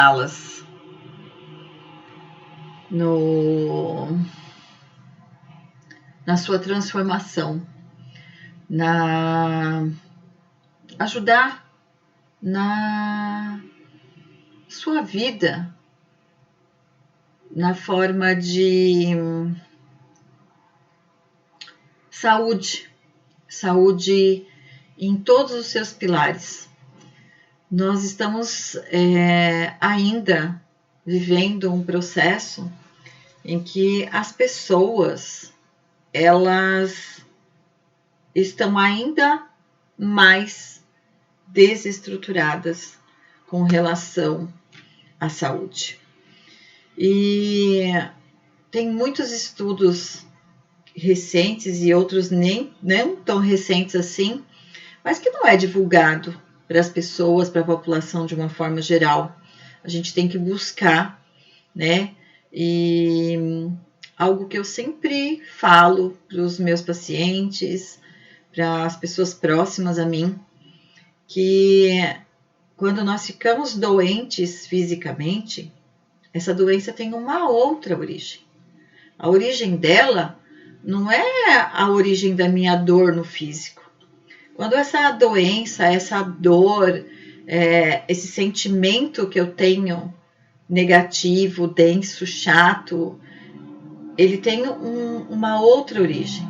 alas na sua transformação, ajudar na sua vida, na forma de saúde em todos os seus pilares. Nós estamos ainda vivendo um processo em que as pessoas, elas estão ainda mais desestruturadas com relação à saúde. E tem muitos estudos recentes e outros não tão recentes assim, mas que não é divulgado para as pessoas, para a população de uma forma geral. A gente tem que buscar, né? E algo que eu sempre falo para os meus pacientes, para as pessoas próximas a mim, que quando nós ficamos doentes fisicamente, essa doença tem uma outra origem. A origem dela não é a origem da minha dor no físico. Quando essa doença, essa dor, esse sentimento que eu tenho negativo, denso, chato, ele tem uma outra origem.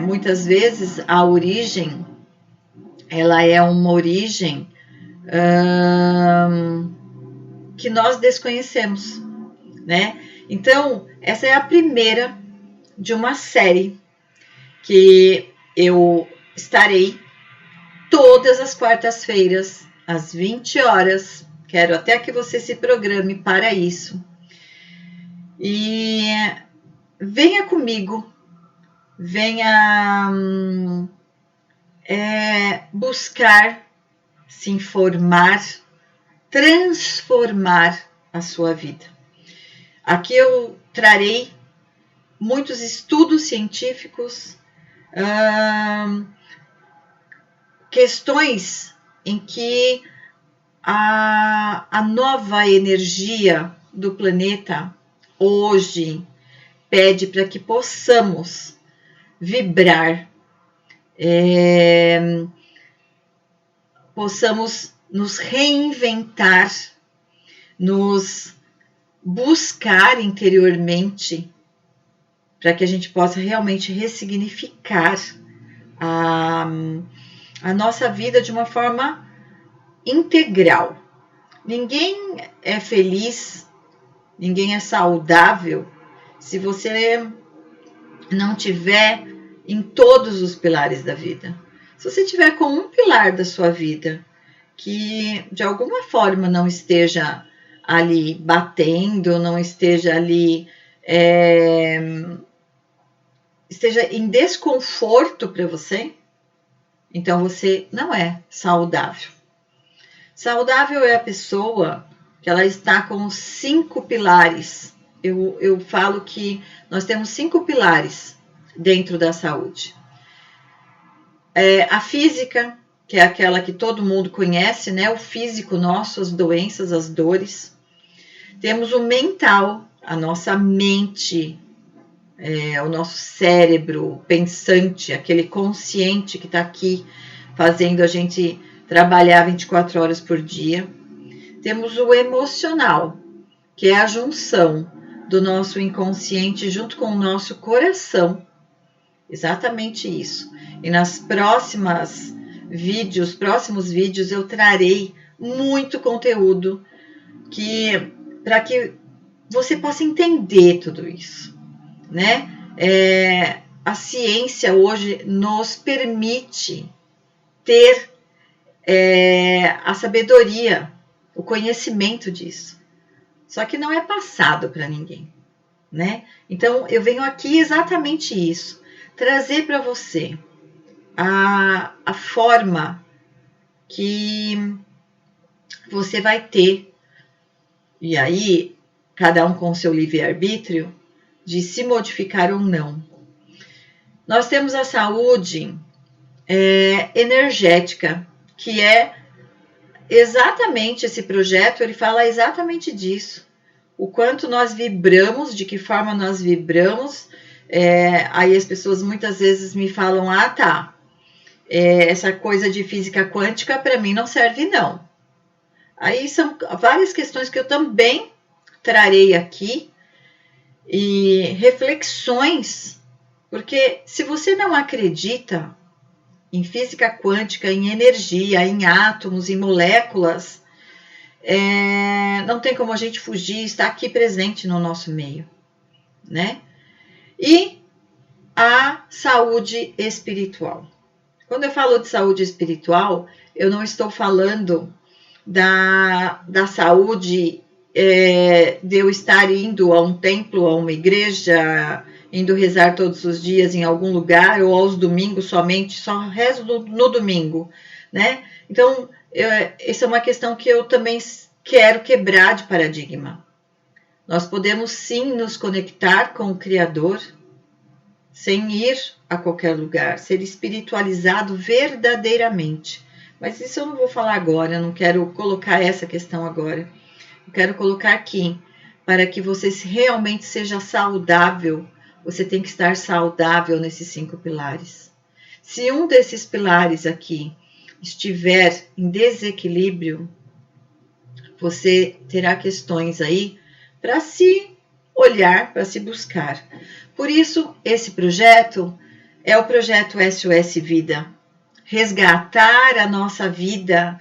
Muitas vezes a origem, ela é uma origem que nós desconhecemos, né? Então, essa é a primeira de uma série que eu estarei todas as quartas-feiras, às 20 horas. Quero até que você se programe para isso. E venha comigo, venha buscar se informar, transformar a sua vida. Aqui eu trarei muitos estudos científicos, questões em que a nova energia do planeta hoje pede para que possamos vibrar, possamos nos reinventar, nos buscar interiormente, para que a gente possa realmente ressignificar a nossa vida de uma forma integral. Ninguém é feliz, ninguém é saudável se você não tiver em todos os pilares da vida. Se você tiver com um pilar da sua vida que de alguma forma não esteja ali batendo, não esteja ali, esteja em desconforto para você, então você não é saudável. Saudável é a pessoa que ela está com 5 pilares. Eu falo que nós temos 5 pilares dentro da saúde. A física, que é aquela que todo mundo conhece, né? O físico nosso, as doenças, as dores. Temos o mental, a nossa mente, o nosso cérebro pensante, aquele consciente que está aqui fazendo a gente trabalhar 24 horas por dia. Temos o emocional, que é a junção do nosso inconsciente junto com o nosso coração. Exatamente isso. E nas próximos vídeos eu trarei muito conteúdo para que você possa entender tudo isso, né? A ciência hoje nos permite ter a sabedoria, o conhecimento disso. Só que não é passado para ninguém, né? Então, eu venho aqui exatamente isso, trazer para você a forma que você vai ter, e aí, cada um com o seu livre-arbítrio, de se modificar ou não. Nós temos a saúde energética, que é exatamente esse projeto, ele fala exatamente disso. O quanto nós vibramos, de que forma nós vibramos. Aí as pessoas muitas vezes me falam, tá, essa coisa de física quântica para mim não serve não. Aí são várias questões que eu também trarei aqui e reflexões, porque se você não acredita em física quântica, em energia, em átomos, em moléculas, não tem como a gente fugir, está aqui presente no nosso meio, né? E a saúde espiritual. Quando eu falo de saúde espiritual, eu não estou falando da saúde de eu estar indo a um templo, a uma igreja, indo rezar todos os dias em algum lugar, ou aos domingos somente, só rezo no domingo, né? Então, essa é uma questão que eu também quero quebrar de paradigma. Nós podemos sim nos conectar com o Criador, sem ir a qualquer lugar, ser espiritualizado verdadeiramente. Mas isso eu não vou falar agora, eu não quero colocar essa questão agora. Eu quero colocar aqui, para que você realmente seja saudável, você tem que estar saudável nesses 5 pilares. Se um desses pilares aqui estiver em desequilíbrio, você terá questões aí para se olhar, para se buscar. Por isso, esse projeto é o projeto SOS Vida. Resgatar a nossa vida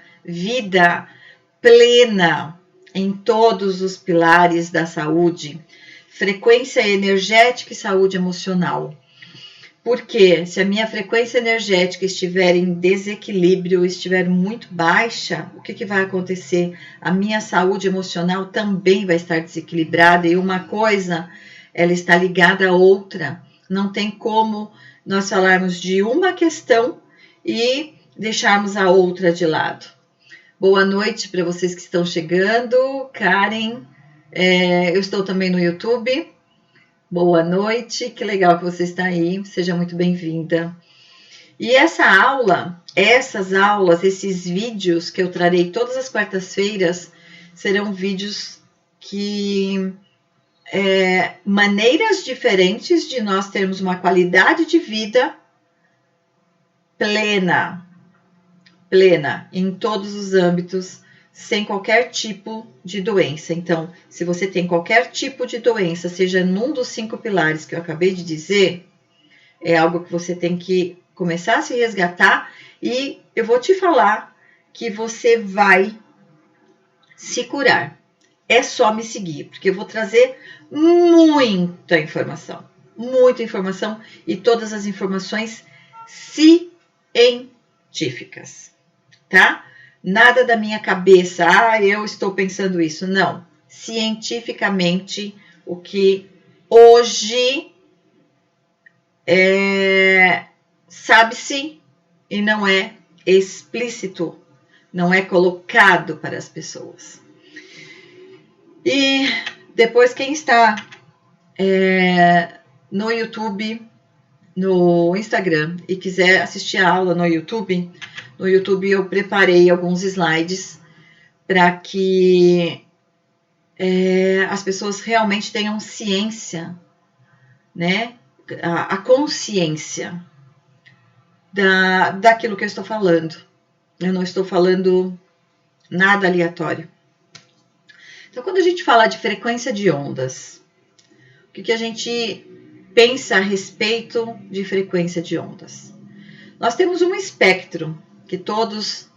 plena em todos os pilares da saúde, frequência energética e saúde emocional. Porque se a minha frequência energética estiver em desequilíbrio, estiver muito baixa, o que vai acontecer? A minha saúde emocional também vai estar desequilibrada e uma coisa, ela está ligada à outra. Não tem como nós falarmos de uma questão e deixarmos a outra de lado. Boa noite para vocês que estão chegando. Karen, eu estou também no YouTube. Boa noite, que legal que você está aí, seja muito bem-vinda. E essas aulas, esses vídeos que eu trarei todas as quartas-feiras, serão vídeos que maneiras diferentes de nós termos uma qualidade de vida plena em todos os âmbitos, sem qualquer tipo de doença. Então, se você tem qualquer tipo de doença, seja num dos 5 pilares que eu acabei de dizer, é algo que você tem que começar a se resgatar e eu vou te falar que você vai se curar. É só me seguir, porque eu vou trazer muita informação e todas as informações científicas, tá? Nada da minha cabeça, eu estou pensando isso. Não. Cientificamente, o que hoje sabe-se e não é explícito, não é colocado para as pessoas. E depois, quem está no YouTube, no Instagram e quiser assistir a aula no YouTube eu preparei alguns slides para que as pessoas realmente tenham ciência, né? A consciência daquilo que eu estou falando. Eu não estou falando nada aleatório. Então, quando a gente fala de frequência de ondas, o que a gente pensa a respeito de frequência de ondas? Nós temos um espectro, que todos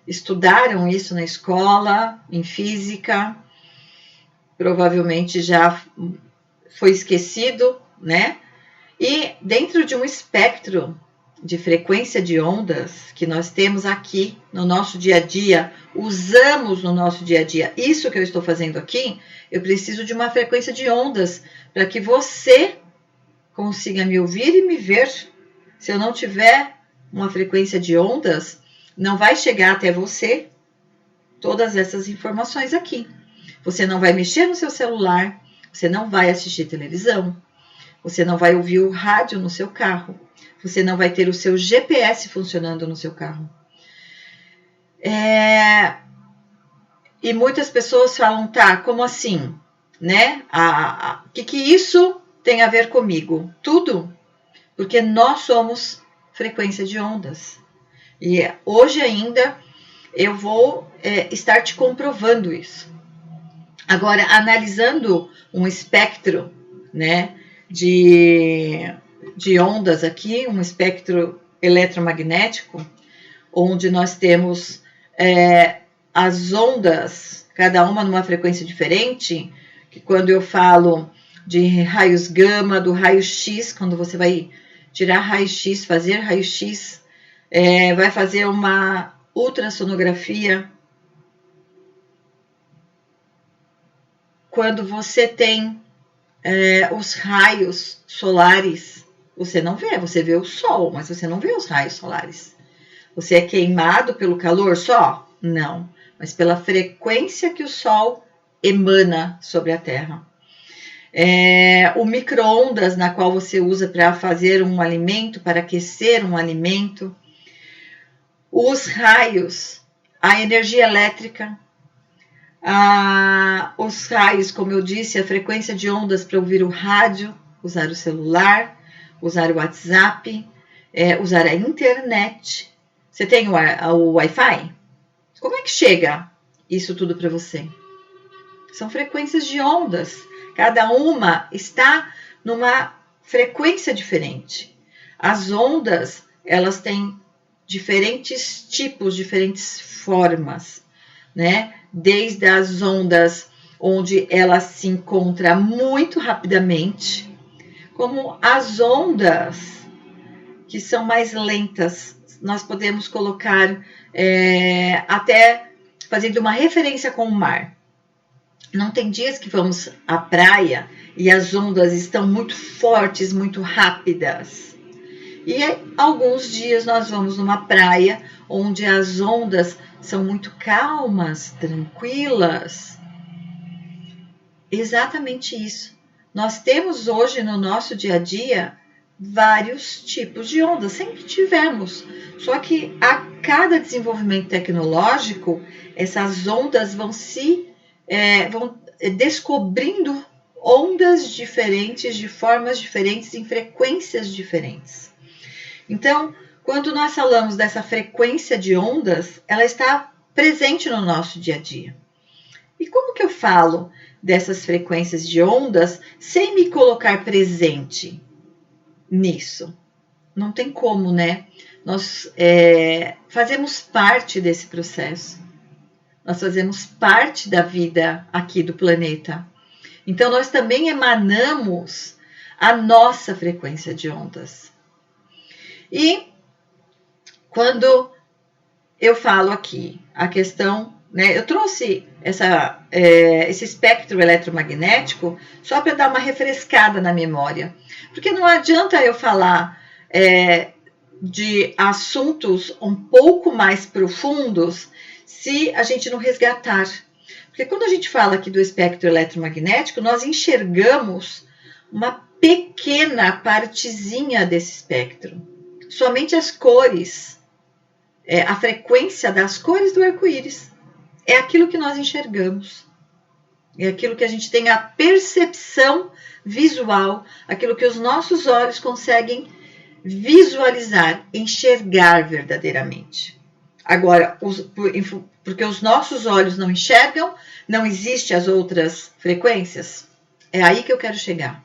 estudaram isso na escola, em física, provavelmente já foi esquecido, né? E dentro de um espectro de frequência de ondas que nós temos aqui no nosso dia a dia, usamos no nosso dia a dia, isso que eu estou fazendo aqui, eu preciso de uma frequência de ondas para que você consiga me ouvir e me ver. Se eu não tiver uma frequência de ondas, não vai chegar até você todas essas informações aqui. Você não vai mexer no seu celular, você não vai assistir televisão, você não vai ouvir o rádio no seu carro, você não vai ter o seu GPS funcionando no seu carro. E muitas pessoas falam, tá, como assim? Né? O que isso tem a ver comigo? Tudo, porque nós somos frequência de ondas. E hoje ainda eu vou estar te comprovando isso. Agora, analisando um espectro, né, de ondas aqui, um espectro eletromagnético, onde nós temos as ondas, cada uma numa frequência diferente, que quando eu falo de raios gama, do raio-x, quando você vai tirar raio-x, fazer raio-x, vai fazer uma ultrassonografia. Quando você tem os raios solares, você não vê, você vê o sol, mas você não vê os raios solares. Você é queimado pelo calor só? Não, mas pela frequência que o sol emana sobre a Terra. O micro-ondas na qual você usa para fazer um alimento, para aquecer um alimento, os raios, a energia elétrica, os raios, como eu disse, a frequência de ondas para ouvir o rádio, usar o celular, usar o WhatsApp, usar a internet. Você tem o Wi-Fi? Como é que chega isso tudo para você? São frequências de ondas. Cada uma está numa frequência diferente. As ondas, elas têm diferentes tipos, diferentes formas, né? Desde as ondas onde ela se encontra muito rapidamente, como as ondas que são mais lentas. Nós podemos colocar até fazendo uma referência com o mar. Não tem dias que vamos à praia e as ondas estão muito fortes, muito rápidas. E alguns dias nós vamos numa praia onde as ondas são muito calmas, tranquilas. Exatamente isso. Nós temos hoje no nosso dia a dia vários tipos de ondas, sempre tivemos. Só que a cada desenvolvimento tecnológico, essas ondas vão descobrindo ondas diferentes, de formas diferentes, em frequências diferentes. Então, quando nós falamos dessa frequência de ondas, ela está presente no nosso dia a dia. E como que eu falo dessas frequências de ondas sem me colocar presente nisso? Não tem como, né? Nós fazemos parte desse processo. Nós fazemos parte da vida aqui do planeta. Então, nós também emanamos a nossa frequência de ondas. E quando eu falo aqui a questão, né, eu trouxe esse espectro eletromagnético só para dar uma refrescada na memória. Porque não adianta eu falar de assuntos um pouco mais profundos se a gente não resgatar. Porque quando a gente fala aqui do espectro eletromagnético, nós enxergamos uma pequena partezinha desse espectro. Somente as cores, a frequência das cores do arco-íris. É aquilo que nós enxergamos. É aquilo que a gente tem a percepção visual, aquilo que os nossos olhos conseguem visualizar, enxergar verdadeiramente. Agora, porque os nossos olhos não enxergam, não existem as outras frequências? É aí que eu quero chegar.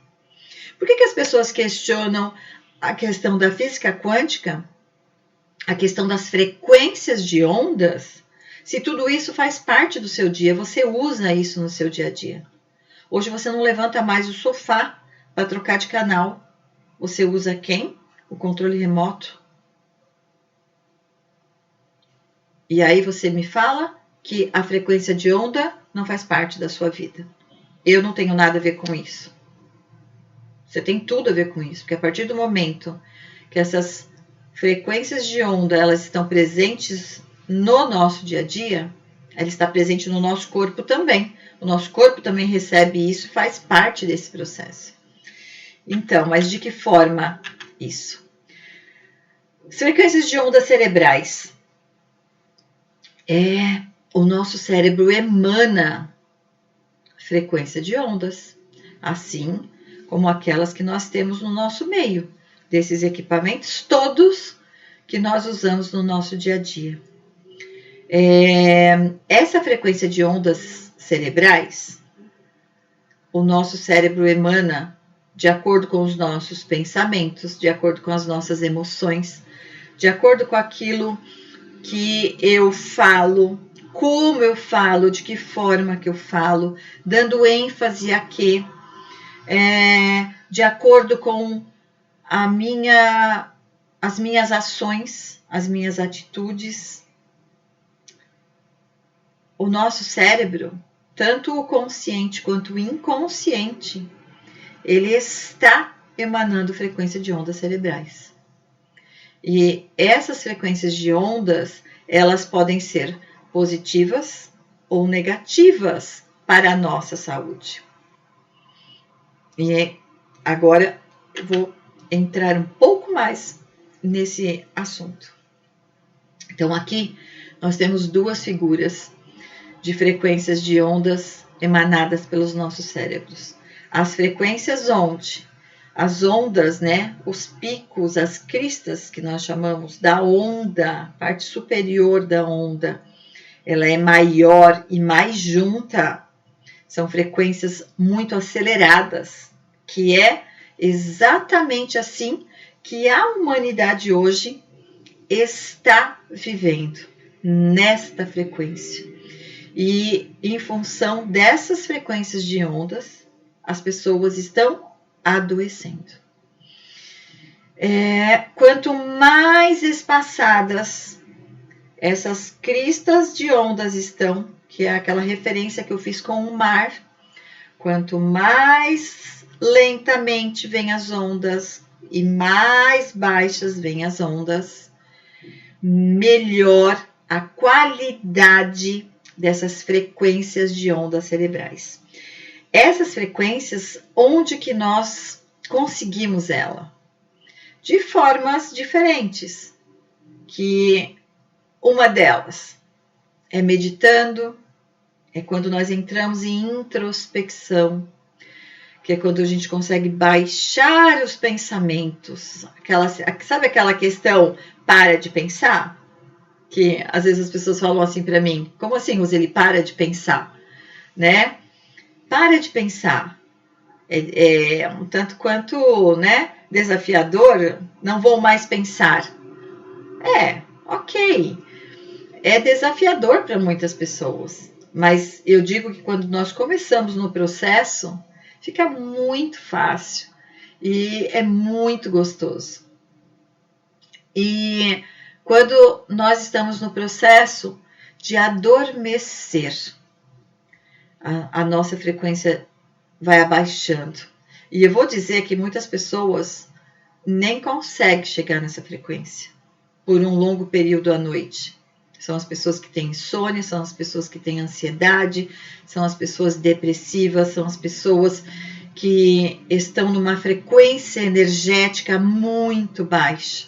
Por que as pessoas questionam a questão da física quântica, a questão das frequências de ondas, se tudo isso faz parte do seu dia, você usa isso no seu dia a dia? Hoje você não levanta mais o sofá para trocar de canal. Você usa quem? O controle remoto. E aí você me fala que a frequência de onda não faz parte da sua vida. Eu não tenho nada a ver com isso. Você tem tudo a ver com isso, porque a partir do momento que essas frequências de onda elas estão presentes no nosso dia a dia, ela está presente no nosso corpo também. O nosso corpo também recebe isso, faz parte desse processo. Então, mas de que forma isso? Frequências de ondas cerebrais. o nosso cérebro emana frequência de ondas, assim como aquelas que nós temos no nosso meio, desses equipamentos todos que nós usamos no nosso dia a dia. Essa frequência de ondas cerebrais, o nosso cérebro emana de acordo com os nossos pensamentos, de acordo com as nossas emoções, de acordo com aquilo que eu falo, como eu falo, de que forma que eu falo, dando ênfase a quê, de acordo com as minhas ações, as minhas atitudes. O nosso cérebro, tanto o consciente quanto o inconsciente, ele está emanando frequência de ondas cerebrais. E essas frequências de ondas, elas podem ser positivas ou negativas para a nossa saúde. E agora eu vou entrar um pouco mais nesse assunto. Então aqui nós temos duas figuras de frequências de ondas emanadas pelos nossos cérebros. As frequências onde as ondas, né, os picos, as cristas que nós chamamos da onda, parte superior da onda, ela é maior e mais junta, são frequências muito aceleradas, que é exatamente assim que a humanidade hoje está vivendo, nesta frequência. E em função dessas frequências de ondas, as pessoas estão adoecendo. Quanto mais espaçadas essas cristas de ondas estão, que é aquela referência que eu fiz com o mar, quanto mais lentamente vêm as ondas e mais baixas vêm as ondas, melhor a qualidade dessas frequências de ondas cerebrais. Essas frequências, onde que nós conseguimos ela? De formas diferentes, que uma delas é meditando, é quando nós entramos em introspecção, que é quando a gente consegue baixar os pensamentos. Sabe aquela questão, para de pensar? Que às vezes as pessoas falam assim para mim, como assim, Roseli, para de pensar, né? Para de pensar. É um tanto quanto, né, desafiador, não vou mais pensar. Ok. É desafiador para muitas pessoas, mas eu digo que quando nós começamos no processo, fica muito fácil e é muito gostoso. E quando nós estamos no processo de adormecer, a nossa frequência vai abaixando. E eu vou dizer que muitas pessoas nem conseguem chegar nessa frequência por um longo período à noite. São as pessoas que têm insônia, são as pessoas que têm ansiedade, são as pessoas depressivas, são as pessoas que estão numa frequência energética muito baixa.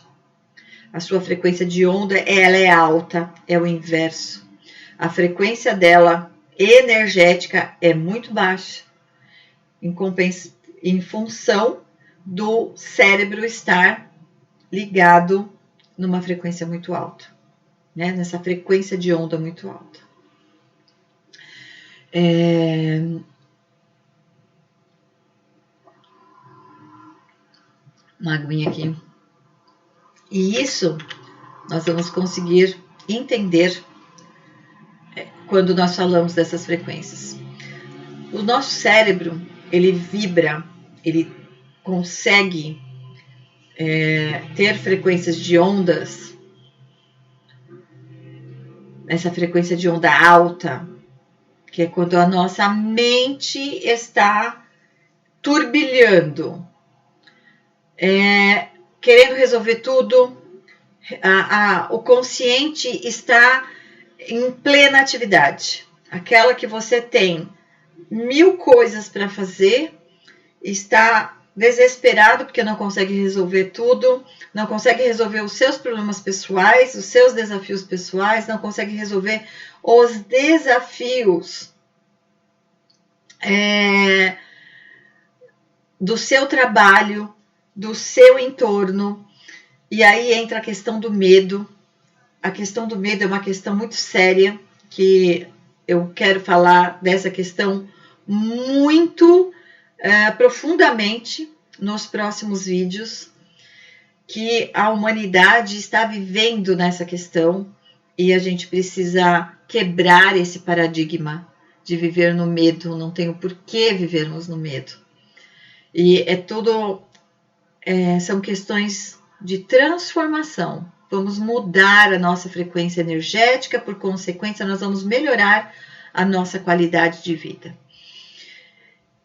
A sua frequência de onda, ela é alta, é o inverso. A frequência dela energética é muito baixa, em função do cérebro estar ligado numa frequência muito alta, né? Nessa frequência de onda muito alta. Uma aguinha aqui. E isso nós vamos conseguir entender quando nós falamos dessas frequências. O nosso cérebro, ele vibra, ele consegue ter frequências de ondas, essa frequência de onda alta, que é quando a nossa mente está turbilhando, querendo resolver tudo, o consciente está em plena atividade, aquela que você tem 1000 coisas para fazer, está desesperado porque não consegue resolver tudo, não consegue resolver os seus problemas pessoais, os seus desafios pessoais, não consegue resolver os desafios do seu trabalho, do seu entorno. E aí entra a questão do medo. A questão do medo é uma questão muito séria, que eu quero falar dessa questão muito profundamente nos próximos vídeos, que a humanidade está vivendo nessa questão e a gente precisa quebrar esse paradigma de viver no medo. Não tem o porquê vivermos no medo. E são questões de transformação. Vamos mudar a nossa frequência energética, por consequência, nós vamos melhorar a nossa qualidade de vida.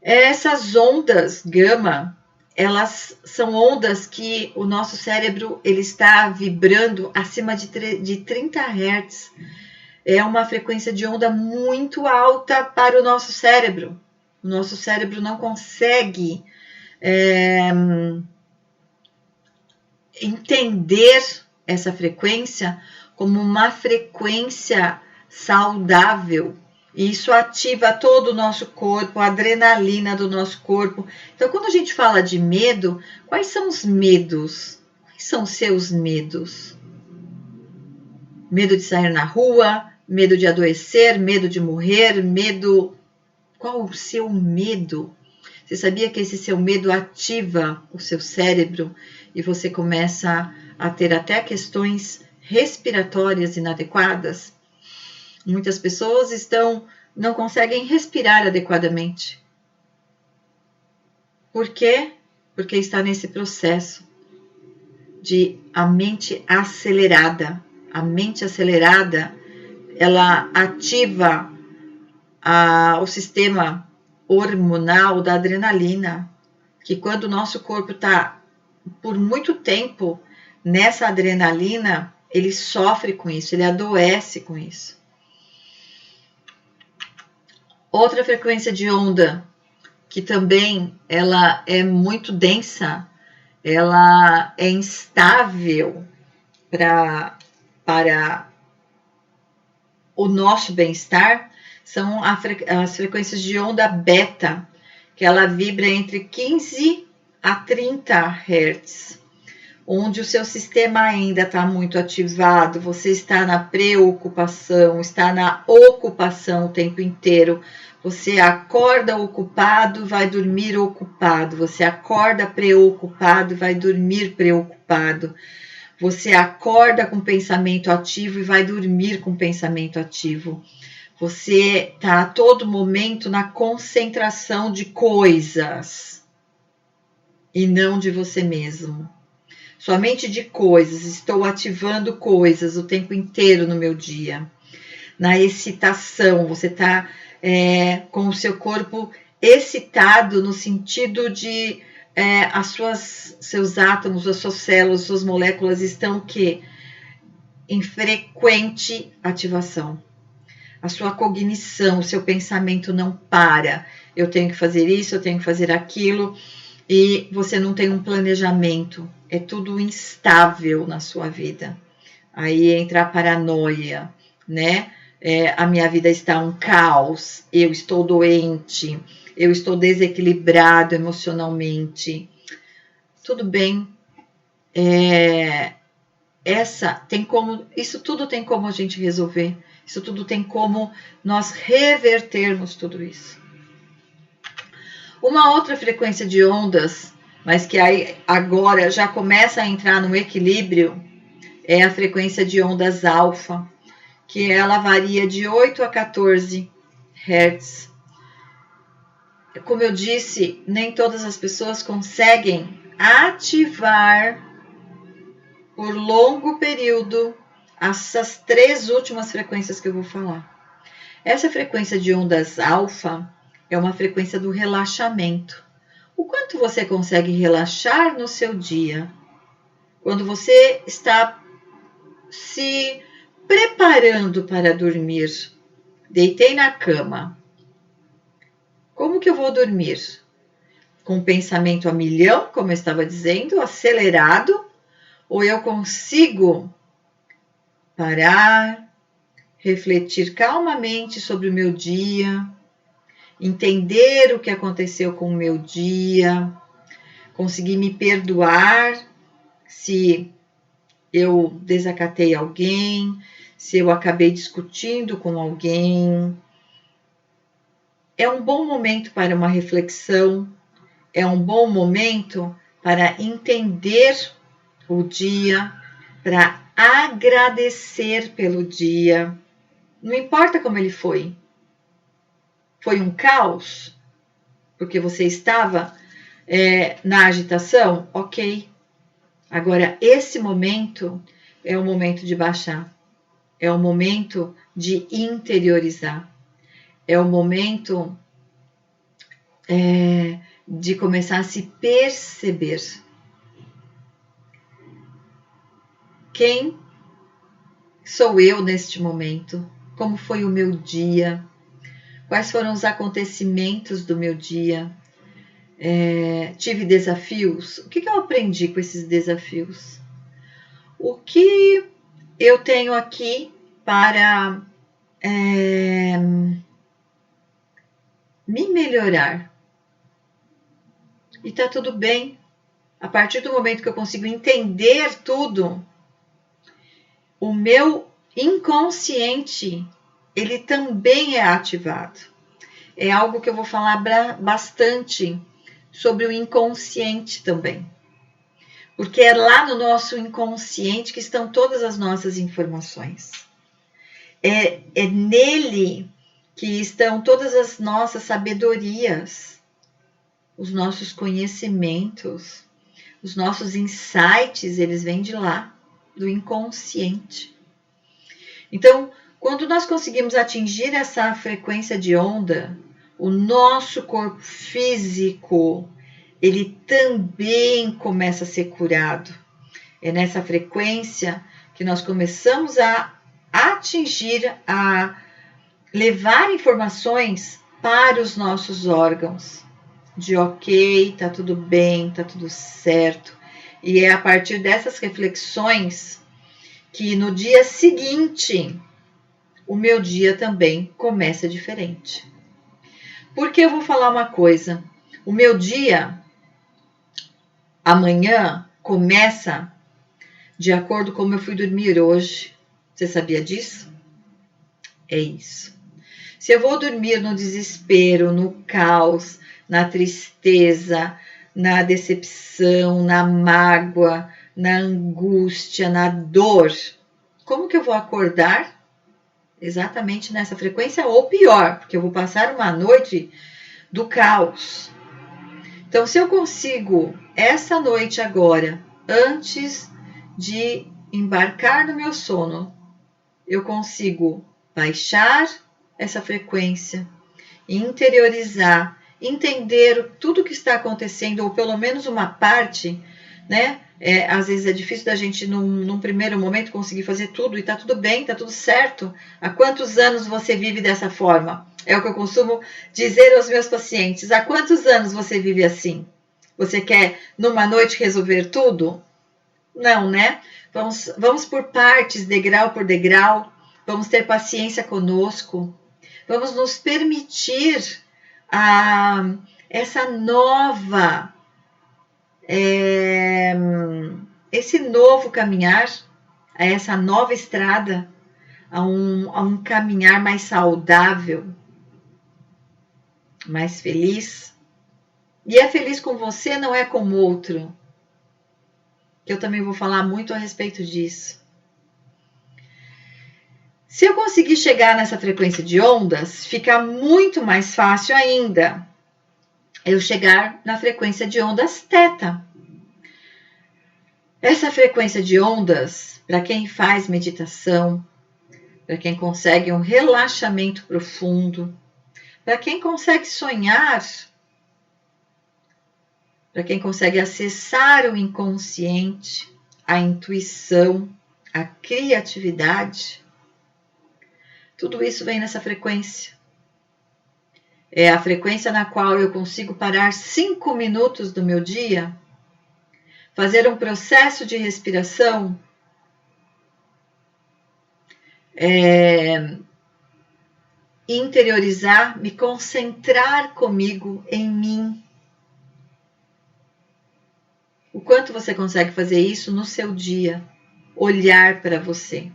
Essas ondas gama, elas são ondas que o nosso cérebro ele está vibrando acima de 30 Hz. É uma frequência de onda muito alta para o nosso cérebro. O nosso cérebro não consegue entender essa frequência como uma frequência saudável. Isso ativa todo o nosso corpo, a adrenalina do nosso corpo. Então, quando a gente fala de medo, quais são os medos? Quais são os seus medos? Medo de sair na rua, medo de adoecer, medo de morrer, medo... Qual o seu medo? Você sabia que esse seu medo ativa o seu cérebro e você começa a ter até questões respiratórias inadequadas? Muitas pessoas não conseguem respirar adequadamente. Por quê? Porque está nesse processo de a mente acelerada. A mente acelerada, ela ativa o sistema hormonal da adrenalina, que quando o nosso corpo está por muito tempo nessa adrenalina, ele sofre com isso, ele adoece com isso. Outra frequência de onda que também ela é muito densa, ela é instável para o nosso bem-estar, são as frequências de onda beta, que ela vibra entre 15 a 30 Hz, onde o seu sistema ainda está muito ativado, você está na preocupação, está na ocupação o tempo inteiro. Você acorda ocupado, vai dormir ocupado. Você acorda preocupado, vai dormir preocupado. Você acorda com pensamento ativo e vai dormir com pensamento ativo. Você está a todo momento na concentração de coisas e não de você mesmo. Somente de coisas, estou ativando coisas o tempo inteiro no meu dia. Na excitação, você está com o seu corpo excitado no sentido de seus átomos, as suas células, as suas moléculas estão em frequente ativação. A sua cognição, o seu pensamento não para. Eu tenho que fazer isso, eu tenho que fazer aquilo. E você não tem um planejamento. É tudo instável na sua vida. Aí entra a paranoia, né? A minha vida está um caos. Eu estou doente. Eu estou desequilibrado emocionalmente. Tudo bem. Isso tudo tem como a gente resolver. Isso tudo tem como nós revertermos tudo isso. Uma outra frequência de ondas, mas que aí agora já começa a entrar no equilíbrio, é a frequência de ondas alfa, que ela varia de 8 a 14 Hz. Como eu disse, nem todas as pessoas conseguem ativar por longo período essas 3 últimas frequências que eu vou falar. Essa frequência de ondas alfa é uma frequência do relaxamento. O quanto você consegue relaxar no seu dia? Quando você está se preparando para dormir, deitei na cama. Como que eu vou dormir? com pensamento a milhão, como eu estava dizendo, acelerado, ou eu consigo parar, refletir calmamente sobre o meu dia, entender o que aconteceu com o meu dia, conseguir me perdoar se eu desacatei alguém, se eu acabei discutindo com alguém. É um bom momento para uma reflexão, é um bom momento para entender o dia, para agradecer pelo dia. Não importa como ele foi. Foi um caos? Porque você estava na agitação? Ok. Agora, esse momento é o momento de baixar. É o momento de interiorizar. É o momento de começar a se perceber. Quem sou eu neste momento? Como foi o meu dia? Quais foram os acontecimentos do meu dia? Tive desafios? O que eu aprendi com esses desafios? O que eu tenho aqui para me melhorar? E tá tudo bem. A partir do momento que eu consigo entender tudo, o meu inconsciente, ele também é ativado. É algo que eu vou falar bastante sobre o inconsciente também. Porque é lá no nosso inconsciente que estão todas as nossas informações. É nele que estão todas as nossas sabedorias, os nossos conhecimentos, os nossos insights, eles vêm de lá, do inconsciente. Então, quando nós conseguimos atingir essa frequência de onda, o nosso corpo físico, ele também começa a ser curado. É nessa frequência que nós começamos a atingir, a levar informações para os nossos órgãos. De ok, tá tudo bem, tá tudo certo. E é a partir dessas reflexões que no dia seguinte, o meu dia também começa diferente. Porque eu vou falar uma coisa, o meu dia amanhã começa de acordo com como eu fui dormir hoje. Você sabia disso? É isso. Se eu vou dormir no desespero, no caos, na tristeza, na decepção, na mágoa, na angústia, na dor, como que eu vou acordar? Exatamente nessa frequência, ou pior, porque eu vou passar uma noite do caos. Então, se eu consigo essa noite agora, antes de embarcar no meu sono, eu consigo baixar essa frequência, interiorizar, entender tudo o que está acontecendo, ou pelo menos uma parte, né? Às vezes é difícil da gente, num primeiro momento, conseguir fazer tudo, e tá tudo bem, tá tudo certo. Há quantos anos você vive dessa forma? É o que eu costumo dizer aos meus pacientes. Há quantos anos você vive assim? Você quer, numa noite, resolver tudo? Não, né? Vamos por partes, degrau por degrau. Vamos ter paciência conosco. Vamos nos permitir essa nova, esse novo caminhar, a essa nova estrada, a um caminhar mais saudável, mais feliz. E é feliz com você, não é com o outro. Que eu também vou falar muito a respeito disso. Se eu conseguir chegar nessa frequência de ondas, fica muito mais fácil ainda eu chegar na frequência de ondas θ. Essa frequência de ondas, para quem faz meditação, para quem consegue um relaxamento profundo, para quem consegue sonhar, para quem consegue acessar o inconsciente, a intuição, a criatividade, tudo isso vem nessa frequência. É a frequência na qual eu consigo parar 5 minutos do meu dia, fazer um processo de respiração, interiorizar, me concentrar comigo, em mim. O quanto você consegue fazer isso no seu dia, olhar para você.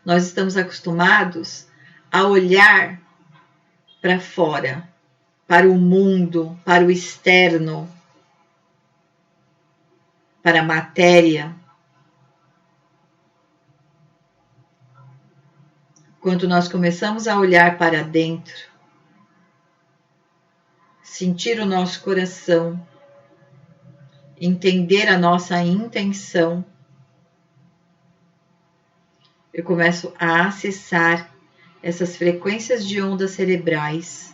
Nós estamos acostumados a olhar para fora, para o mundo, para o externo, para a matéria. Quando nós começamos a olhar para dentro, sentir o nosso coração, entender a nossa intenção, eu começo a acessar essas frequências de ondas cerebrais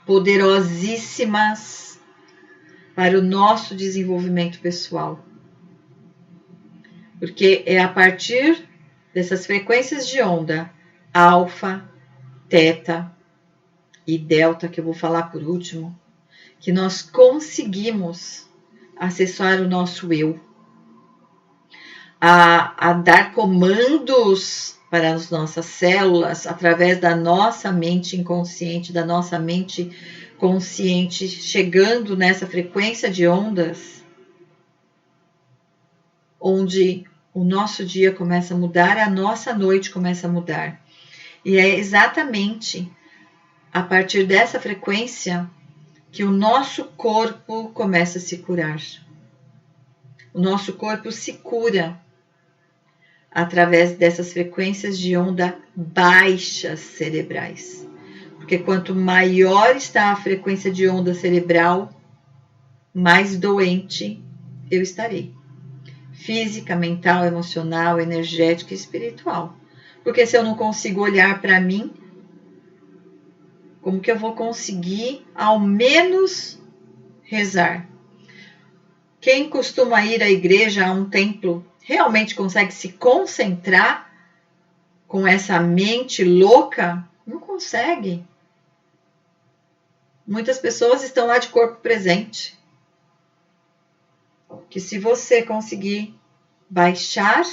poderosíssimas para o nosso desenvolvimento pessoal. Porque é a partir dessas frequências de onda, alfa, teta e delta, que eu vou falar por último, que nós conseguimos acessar o nosso eu, a dar comandos para as nossas células através da nossa mente inconsciente, da nossa mente consciente, chegando nessa frequência de ondas, onde o nosso dia começa a mudar, a nossa noite começa a mudar. E é exatamente a partir dessa frequência que o nosso corpo começa a se curar. O nosso corpo se cura através dessas frequências de onda baixas cerebrais. Porque quanto maior está a frequência de onda cerebral, mais doente eu estarei. Física, mental, emocional, energética e espiritual. Porque se eu não consigo olhar para mim, como que eu vou conseguir ao menos rezar? Quem costuma ir à igreja, a um templo, realmente consegue se concentrar com essa mente louca? Não consegue. Muitas pessoas estão lá de corpo presente. Que se você conseguir baixar,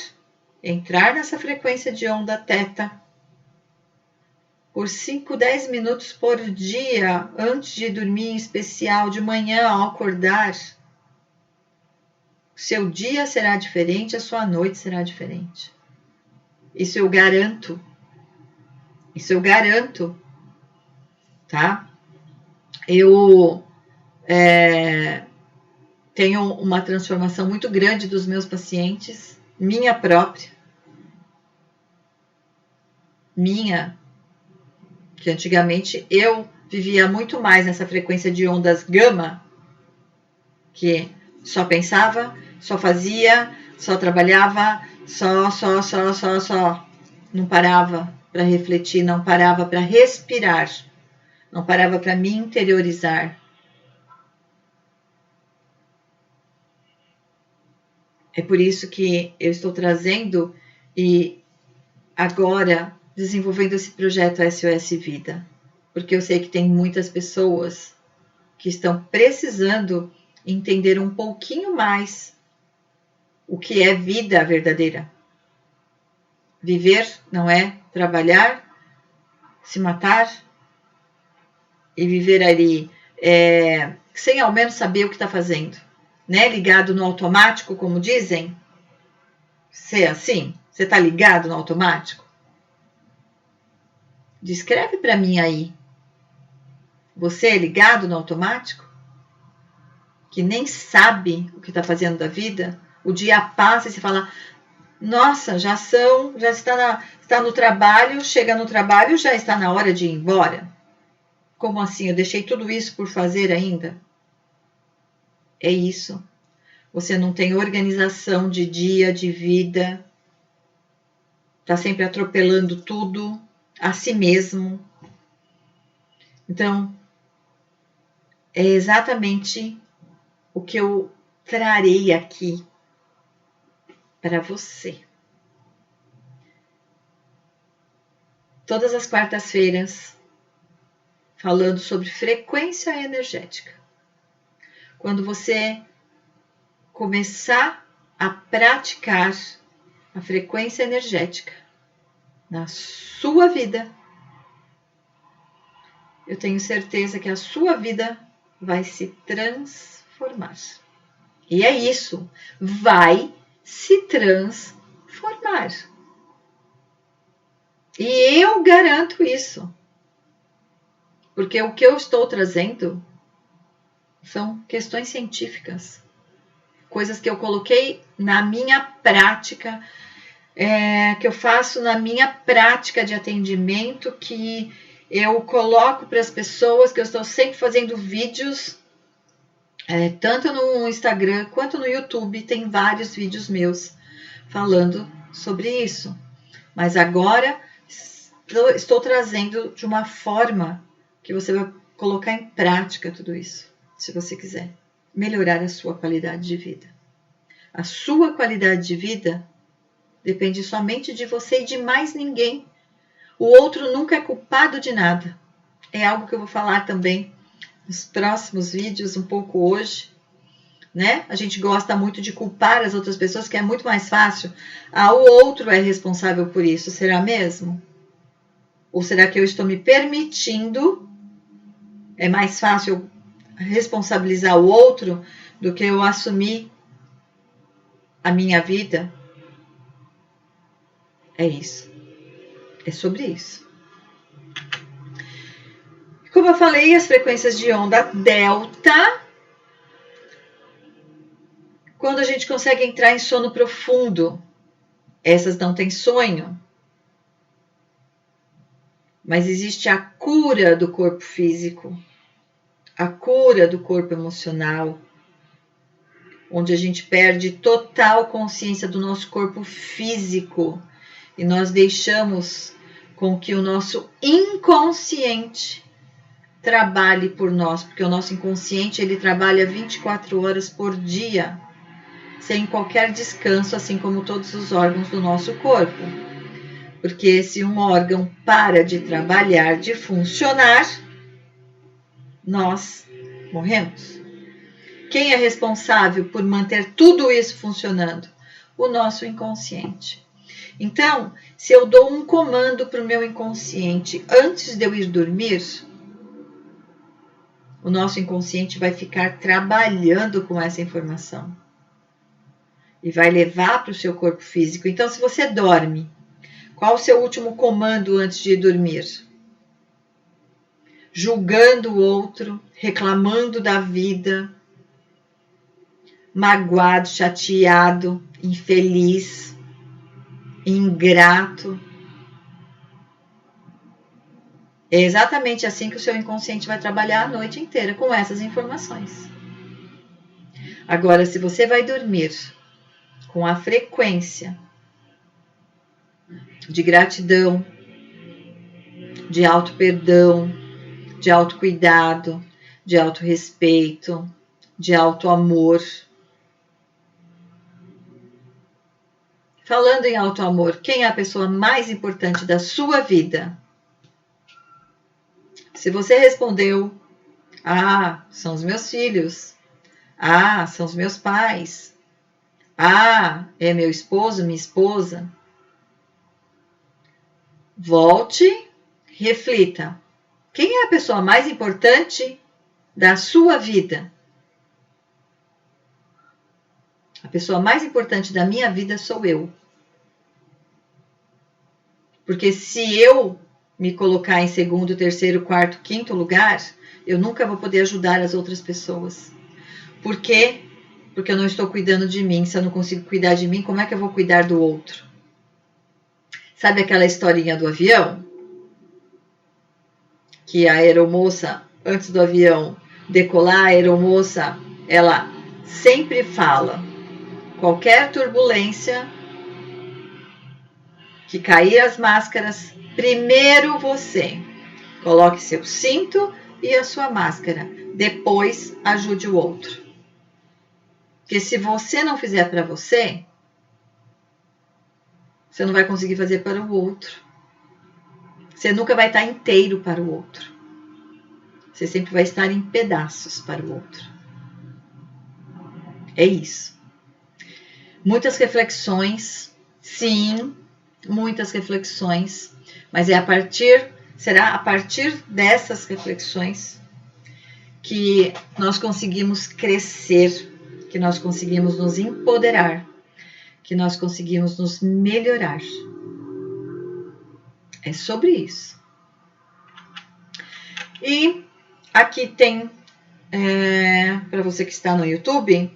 entrar nessa frequência de onda teta, por 5, 10 minutos por dia, antes de dormir, em especial de manhã ao acordar, o seu dia será diferente, a sua noite será diferente. Isso eu garanto. Isso eu garanto, tá? Eu tenho uma transformação muito grande dos meus pacientes, minha própria, que antigamente eu vivia muito mais nessa frequência de ondas gama, que só pensava, só fazia, só trabalhava, só. Não parava para refletir, não parava para respirar, não parava para me interiorizar. É por isso que eu estou trazendo e agora desenvolvendo esse projeto SOS Vida, porque eu sei que tem muitas pessoas que estão precisando entender um pouquinho mais o que é vida verdadeira. Viver não é trabalhar, se matar e viver ali sem ao menos saber o que está fazendo, né? Ligado no automático, como dizem. Você é assim? Você está ligado no automático? Descreve para mim aí. Você é ligado no automático? Que nem sabe o que está fazendo da vida? O dia passa e você fala, nossa, já está no trabalho, chega no trabalho, já está na hora de ir embora. Como assim? Eu deixei tudo isso por fazer ainda? É isso. Você não tem organização de dia, de vida. Está sempre atropelando tudo a si mesmo. Então, é exatamente o que eu trarei aqui para você. Todas as quartas-feiras, falando sobre frequência energética. Quando você começar a praticar a frequência energética na sua vida, eu tenho certeza que a sua vida vai se transformar. E é isso, vai se transformar. E eu garanto isso. Porque o que eu estou trazendo são questões científicas. Coisas que eu coloquei na minha prática, que eu faço na minha prática de atendimento, que eu coloco para as pessoas, que eu estou sempre fazendo vídeos, tanto no Instagram quanto no YouTube, tem vários vídeos meus falando sobre isso. Mas agora estou trazendo de uma forma que você vai colocar em prática tudo isso, se você quiser melhorar a sua qualidade de vida. A sua qualidade de vida depende somente de você e de mais ninguém. O outro nunca é culpado de nada. É algo que eu vou falar também nos próximos vídeos, um pouco hoje, né? A gente gosta muito de culpar as outras pessoas, que é muito mais fácil. O outro é responsável por isso, será mesmo? Ou será que eu estou me permitindo? É mais fácil responsabilizar o outro do que eu assumir a minha vida? É isso. É sobre isso. Como eu falei, as frequências de onda delta, quando a gente consegue entrar em sono profundo, essas não têm sonho, mas existe a cura do corpo físico, a cura do corpo emocional, onde a gente perde total consciência do nosso corpo físico e nós deixamos com que o nosso inconsciente trabalhe por nós, porque o nosso inconsciente ele trabalha 24 horas por dia, sem qualquer descanso, assim como todos os órgãos do nosso corpo. Porque se um órgão para de trabalhar, de funcionar, nós morremos. Quem é responsável por manter tudo isso funcionando? O nosso inconsciente. Então, se eu dou um comando para o meu inconsciente antes de eu ir dormir, o nosso inconsciente vai ficar trabalhando com essa informação e vai levar para o seu corpo físico. Então, se você dorme, qual o seu último comando antes de dormir? Julgando o outro, reclamando da vida, magoado, chateado, infeliz, ingrato. É exatamente assim que o seu inconsciente vai trabalhar a noite inteira, com essas informações. Agora, se você vai dormir com a frequência de gratidão, de auto-perdão, de autocuidado, de autorrespeito, de auto-amor. Falando em auto-amor, quem é a pessoa mais importante da sua vida? Se você respondeu, são os meus filhos. São os meus pais. É meu esposo, minha esposa. Volte, reflita. Quem é a pessoa mais importante da sua vida? A pessoa mais importante da minha vida sou eu. Porque se eu me colocar em segundo, terceiro, quarto, quinto lugar, eu nunca vou poder ajudar as outras pessoas. Por quê? Porque eu não estou cuidando de mim. Se eu não consigo cuidar de mim, como é que eu vou cuidar do outro? Sabe aquela historinha do avião? Que a aeromoça, antes do avião decolar, a aeromoça, ela sempre fala, qualquer turbulência, que cair as máscaras, primeiro você coloque seu cinto e a sua máscara, depois ajude o outro. Porque se você não fizer para você, você não vai conseguir fazer para o outro. Você nunca vai estar inteiro para o outro. Você sempre vai estar em pedaços para o outro. É isso. Muitas reflexões, sim, muitas reflexões, mas será a partir dessas reflexões que nós conseguimos crescer, que nós conseguimos nos empoderar, que nós conseguimos nos melhorar. É sobre isso. E aqui tem, para você que está no YouTube,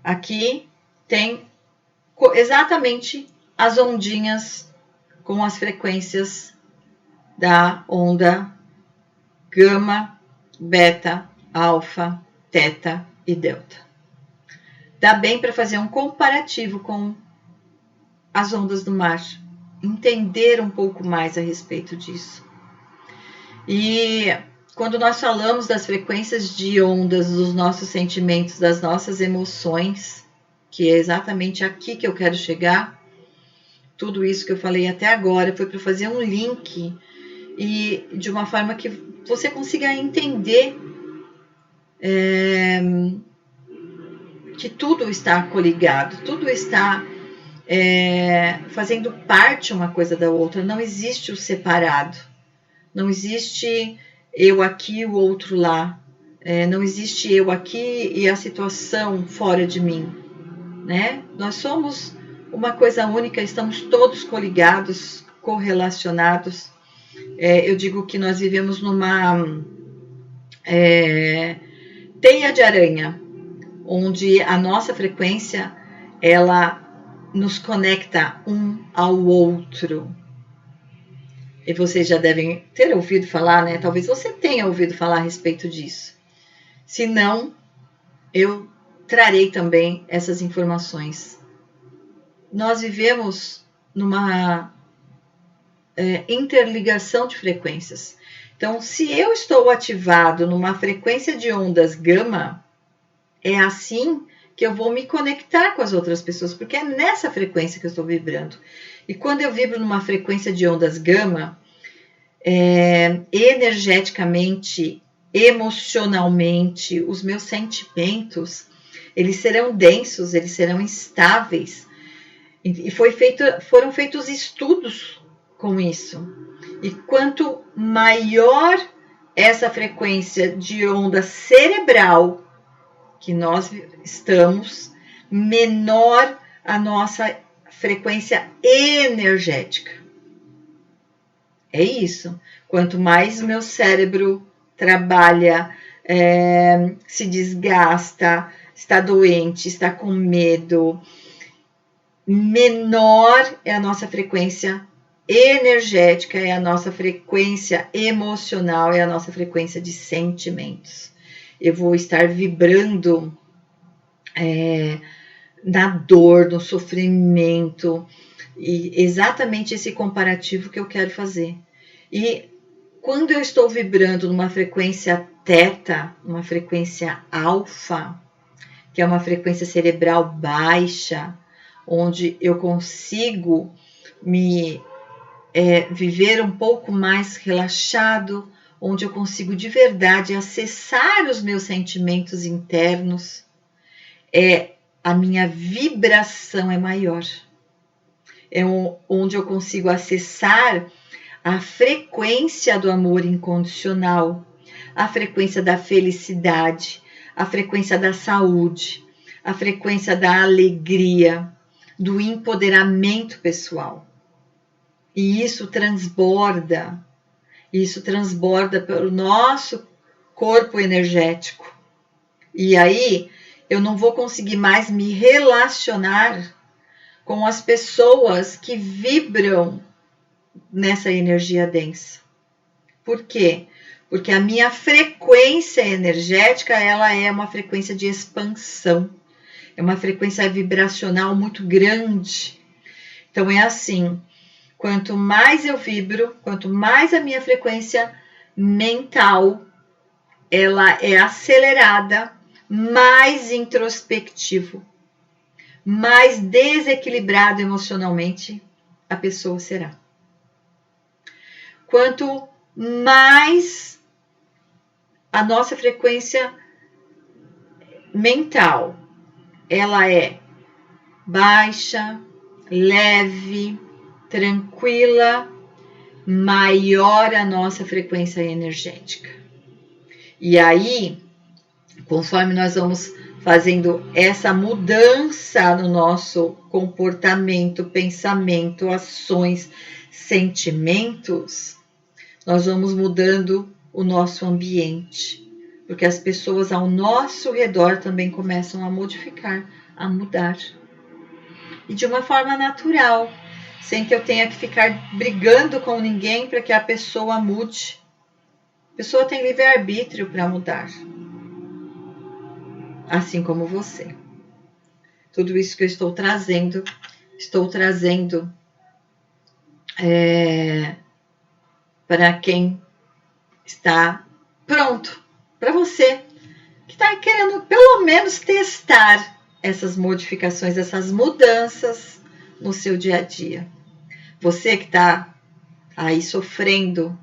aqui tem exatamente as ondinhas com as frequências da onda gama, beta, alfa, teta e delta. Dá bem para fazer um comparativo com as ondas do mar, entender um pouco mais a respeito disso. E quando nós falamos das frequências de ondas, dos nossos sentimentos, das nossas emoções, que é exatamente aqui que eu quero chegar, tudo isso que eu falei até agora foi para fazer um link e de uma forma que você consiga entender que tudo está coligado, tudo está fazendo parte uma coisa da outra, não existe o separado, não existe eu aqui e o outro lá, não existe eu aqui e a situação fora de mim, né? Nós somos uma coisa única, estamos todos coligados, correlacionados. Eu digo que nós vivemos numa teia de aranha, onde a nossa frequência, ela nos conecta um ao outro. E vocês já devem ter ouvido falar, né? Talvez você tenha ouvido falar a respeito disso. Se não, eu trarei também essas informações. Nós vivemos numa interligação de frequências. Então, se eu estou ativado numa frequência de ondas gama, é assim que eu vou me conectar com as outras pessoas, porque é nessa frequência que eu estou vibrando. E quando eu vibro numa frequência de ondas gama, energeticamente, emocionalmente, os meus sentimentos, eles serão densos, eles serão estáveis. E foram feitos estudos com isso. E quanto maior essa frequência de onda cerebral que nós estamos, menor a nossa frequência energética. É isso. Quanto mais o meu cérebro trabalha, se desgasta, está doente, está com medo, menor é a nossa frequência energética, é a nossa frequência emocional, é a nossa frequência de sentimentos. Eu vou estar vibrando na dor, no sofrimento, e exatamente esse comparativo que eu quero fazer. E quando eu estou vibrando numa frequência teta, uma frequência alfa, que é uma frequência cerebral baixa, onde eu consigo me viver um pouco mais relaxado, onde eu consigo de verdade acessar os meus sentimentos internos, a minha vibração é maior. É onde eu consigo acessar a frequência do amor incondicional, a frequência da felicidade, a frequência da saúde, a frequência da alegria, do empoderamento pessoal. E isso transborda pelo nosso corpo energético. E aí eu não vou conseguir mais me relacionar com as pessoas que vibram nessa energia densa. Por quê? Porque a minha frequência energética, ela é uma frequência de expansão. É uma frequência vibracional muito grande. Então é assim, quanto mais eu vibro, quanto mais a minha frequência mental, ela é acelerada, mais introspectivo, mais desequilibrado emocionalmente a pessoa será. Quanto mais a nossa frequência mental, ela é baixa, leve, tranquila, maior a nossa frequência energética. E aí, conforme nós vamos fazendo essa mudança no nosso comportamento, pensamento, ações, sentimentos, nós vamos mudando o nosso ambiente, porque as pessoas ao nosso redor também começam a modificar, a mudar. E de uma forma natural, sem que eu tenha que ficar brigando com ninguém para que a pessoa mude. A pessoa tem livre-arbítrio para mudar. Assim como você. Tudo isso que eu estou trazendo para quem está pronto, para você que está querendo pelo menos testar essas modificações, essas mudanças no seu dia a dia. Você que está aí sofrendo,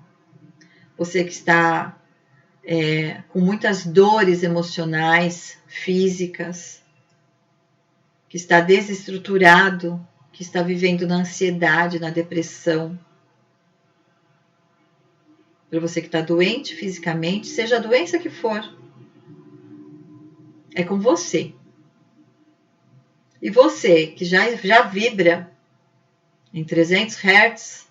você que está com muitas dores emocionais, físicas, que está desestruturado, que está vivendo na ansiedade, na depressão. Para você que está doente fisicamente, seja a doença que for, é com você. E você que já vibra em 300 Hz,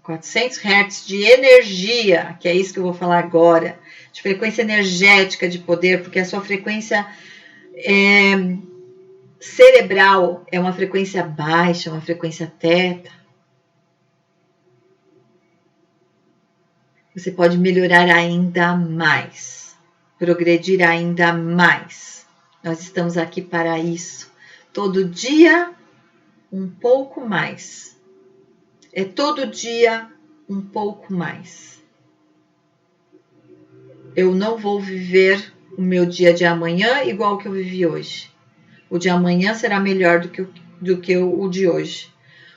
400 Hz de energia, que é isso que eu vou falar agora, de frequência energética de poder, porque a sua frequência cerebral é uma frequência baixa, uma frequência teta. Você pode melhorar ainda mais, progredir ainda mais. Nós estamos aqui para isso. Todo dia, um pouco mais. É todo dia, um pouco mais. Eu não vou viver o meu dia de amanhã igual que eu vivi hoje. O de amanhã será melhor do que o de hoje.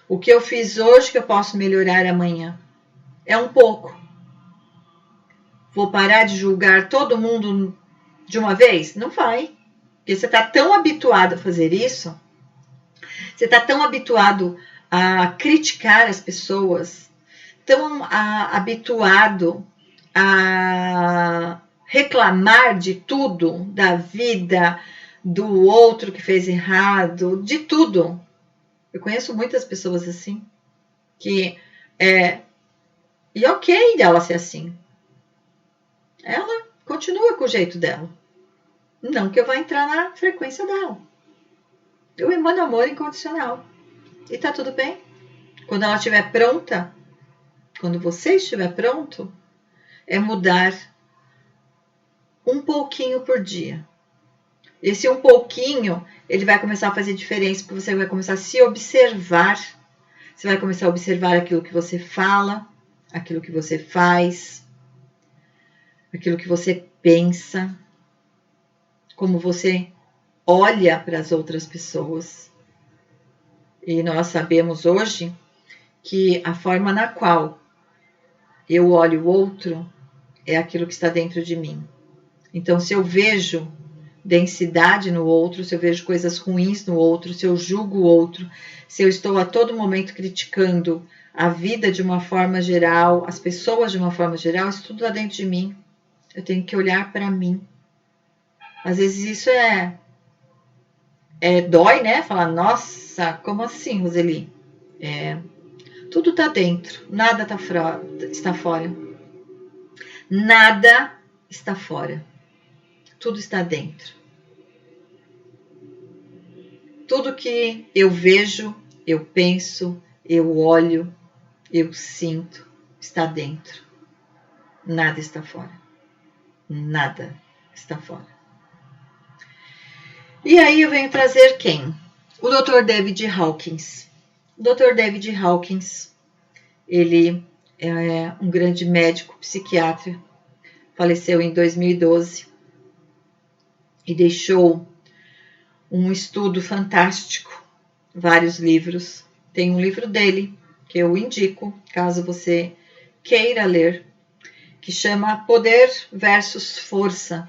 O que eu fiz hoje que eu posso melhorar amanhã? É um pouco. Vou parar de julgar todo mundo de uma vez? Não vai. Porque você está tão habituado a fazer isso, você está tão habituado a criticar as pessoas, tão habituado a reclamar de tudo, da vida, do outro que fez errado, de tudo. Eu conheço muitas pessoas assim, e ok dela ser assim. Ela continua com o jeito dela. Não que eu vá entrar na frequência dela. Eu emano amor incondicional. E tá tudo bem. Quando ela estiver pronta, quando você estiver pronto, é mudar um pouquinho por dia. Esse um pouquinho, ele vai começar a fazer diferença, porque você vai começar a se observar. Você vai começar a observar aquilo que você fala, aquilo que você faz, aquilo que você pensa, como você olha para as outras pessoas. E nós sabemos hoje que a forma na qual eu olho o outro é aquilo que está dentro de mim. Então, se eu vejo densidade no outro, se eu vejo coisas ruins no outro, se eu julgo o outro, se eu estou a todo momento criticando a vida de uma forma geral, as pessoas de uma forma geral, isso tudo está dentro de mim. Eu tenho que olhar para mim. Às vezes isso dói, né? Falar, nossa, como assim, Roseli? Tudo está dentro, nada está fora. Nada está fora. Tudo está dentro. Tudo que eu vejo, eu penso, eu olho, eu sinto, está dentro. Nada está fora. Nada está fora. E aí eu venho trazer quem? O Dr. David Hawkins. O Dr. David Hawkins, ele é um grande médico, psiquiatra, faleceu em 2012 e deixou um estudo fantástico, vários livros. Tem um livro dele que eu indico, caso você queira ler, que chama Poder versus Força.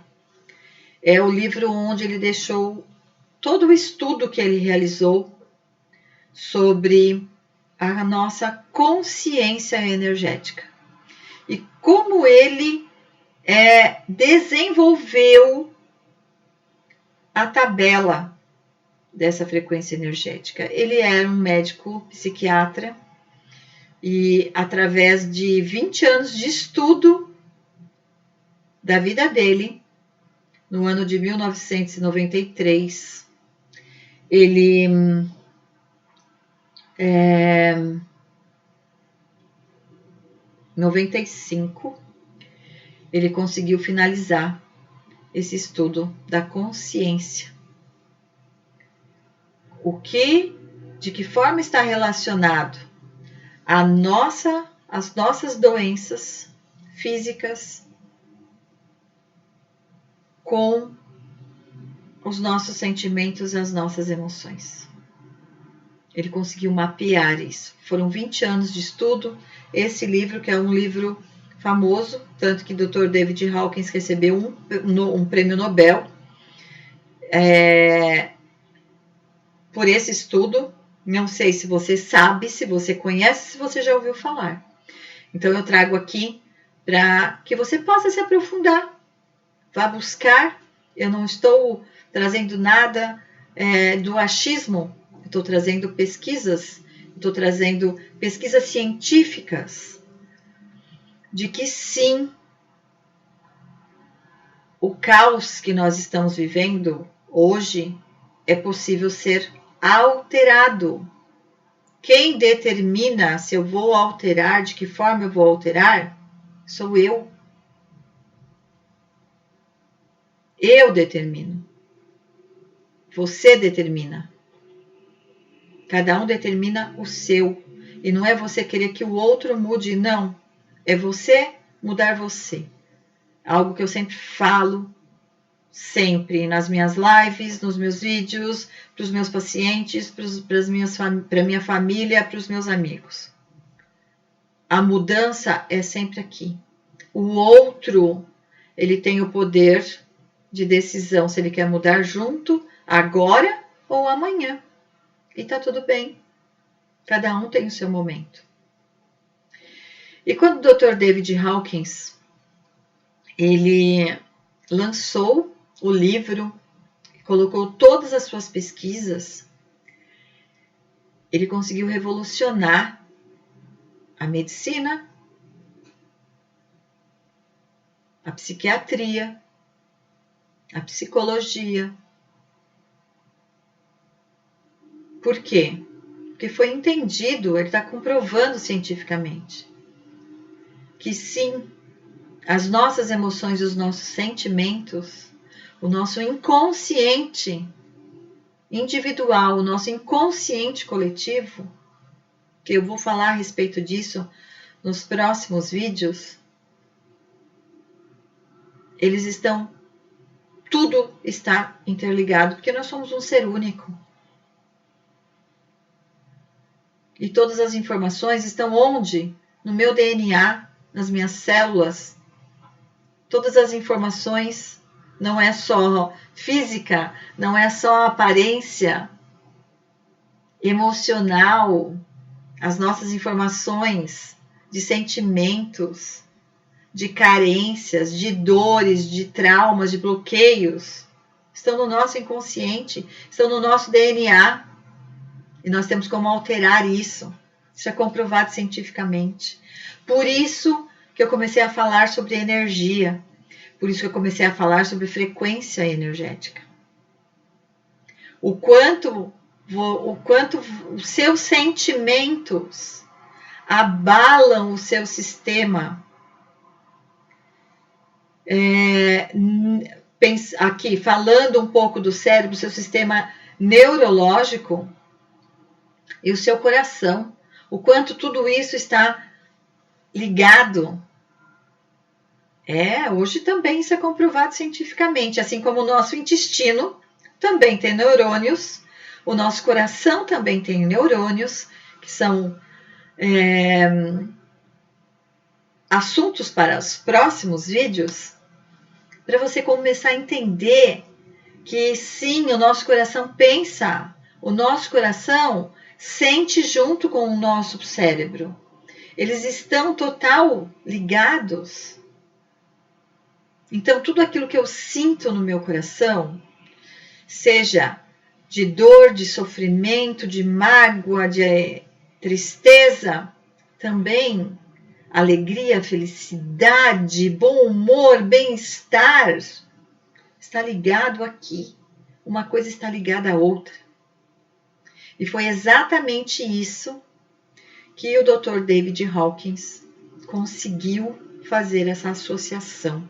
É o livro onde ele deixou todo o estudo que ele realizou sobre a nossa consciência energética e como ele desenvolveu a tabela dessa frequência energética. Ele era um médico psiquiatra e através de 20 anos de estudo da vida dele, no ano de 1993, ele 95, ele conseguiu finalizar esse estudo da consciência. De que forma está relacionado as nossas doenças físicas com os nossos sentimentos e as nossas emoções. Ele conseguiu mapear isso. Foram 20 anos de estudo. Esse livro, que é um livro famoso, tanto que o Dr. David Hawkins recebeu um prêmio Nobel por esse estudo. Não sei se você sabe, se você conhece, se você já ouviu falar. Então eu trago aqui para que você possa se aprofundar. Vá buscar. Eu não estou trazendo nada do achismo. Estou trazendo pesquisas. Estou trazendo pesquisas científicas de que sim, o caos que nós estamos vivendo hoje é possível ser alterado. Quem determina se eu vou alterar, de que forma eu vou alterar, sou eu. Eu determino. Você determina. Cada um determina o seu. E não é você querer que o outro mude, não. É você mudar você. Algo que eu sempre falo, sempre nas minhas lives, nos meus vídeos, para os meus pacientes, para a minha família, para os meus amigos. A mudança é sempre aqui. O outro, ele tem o poder de decisão se ele quer mudar junto, agora ou amanhã. E tá tudo bem. Cada um tem o seu momento. E quando o Dr. David Hawkins, ele lançou o livro, colocou todas as suas pesquisas, ele conseguiu revolucionar a medicina, a psiquiatria, a psicologia. Por quê? Porque foi entendido, ele está comprovando cientificamente, que sim, as nossas emoções e os nossos sentimentos, o nosso inconsciente individual, o nosso inconsciente coletivo, que eu vou falar a respeito disso nos próximos vídeos, tudo está interligado, porque nós somos um ser único. E todas as informações estão onde? No meu DNA, nas minhas células. Todas as informações, não é só física, não é só aparência, emocional, as nossas informações de sentimentos, de carências, de dores, de traumas, de bloqueios, estão no nosso inconsciente, estão no nosso DNA. E nós temos como alterar isso. Isso é comprovado cientificamente. Por isso que eu comecei a falar sobre energia. Por isso que eu comecei a falar sobre frequência energética. O quanto os seus sentimentos abalam o seu sistema. Aqui, falando um pouco do cérebro, seu sistema neurológico e o seu coração. O quanto tudo isso está ligado. Hoje também isso é comprovado cientificamente, assim como o nosso intestino também tem neurônios, o nosso coração também tem neurônios, que são assuntos para os próximos vídeos, para você começar a entender que sim, o nosso coração pensa, o nosso coração sente junto com o nosso cérebro. Eles estão total ligados. Então, tudo aquilo que eu sinto no meu coração, seja de dor, de sofrimento, de mágoa, de tristeza, também alegria, felicidade, bom humor, bem-estar, está ligado aqui. Uma coisa está ligada à outra. E foi exatamente isso que o Dr. David Hawkins conseguiu fazer essa associação.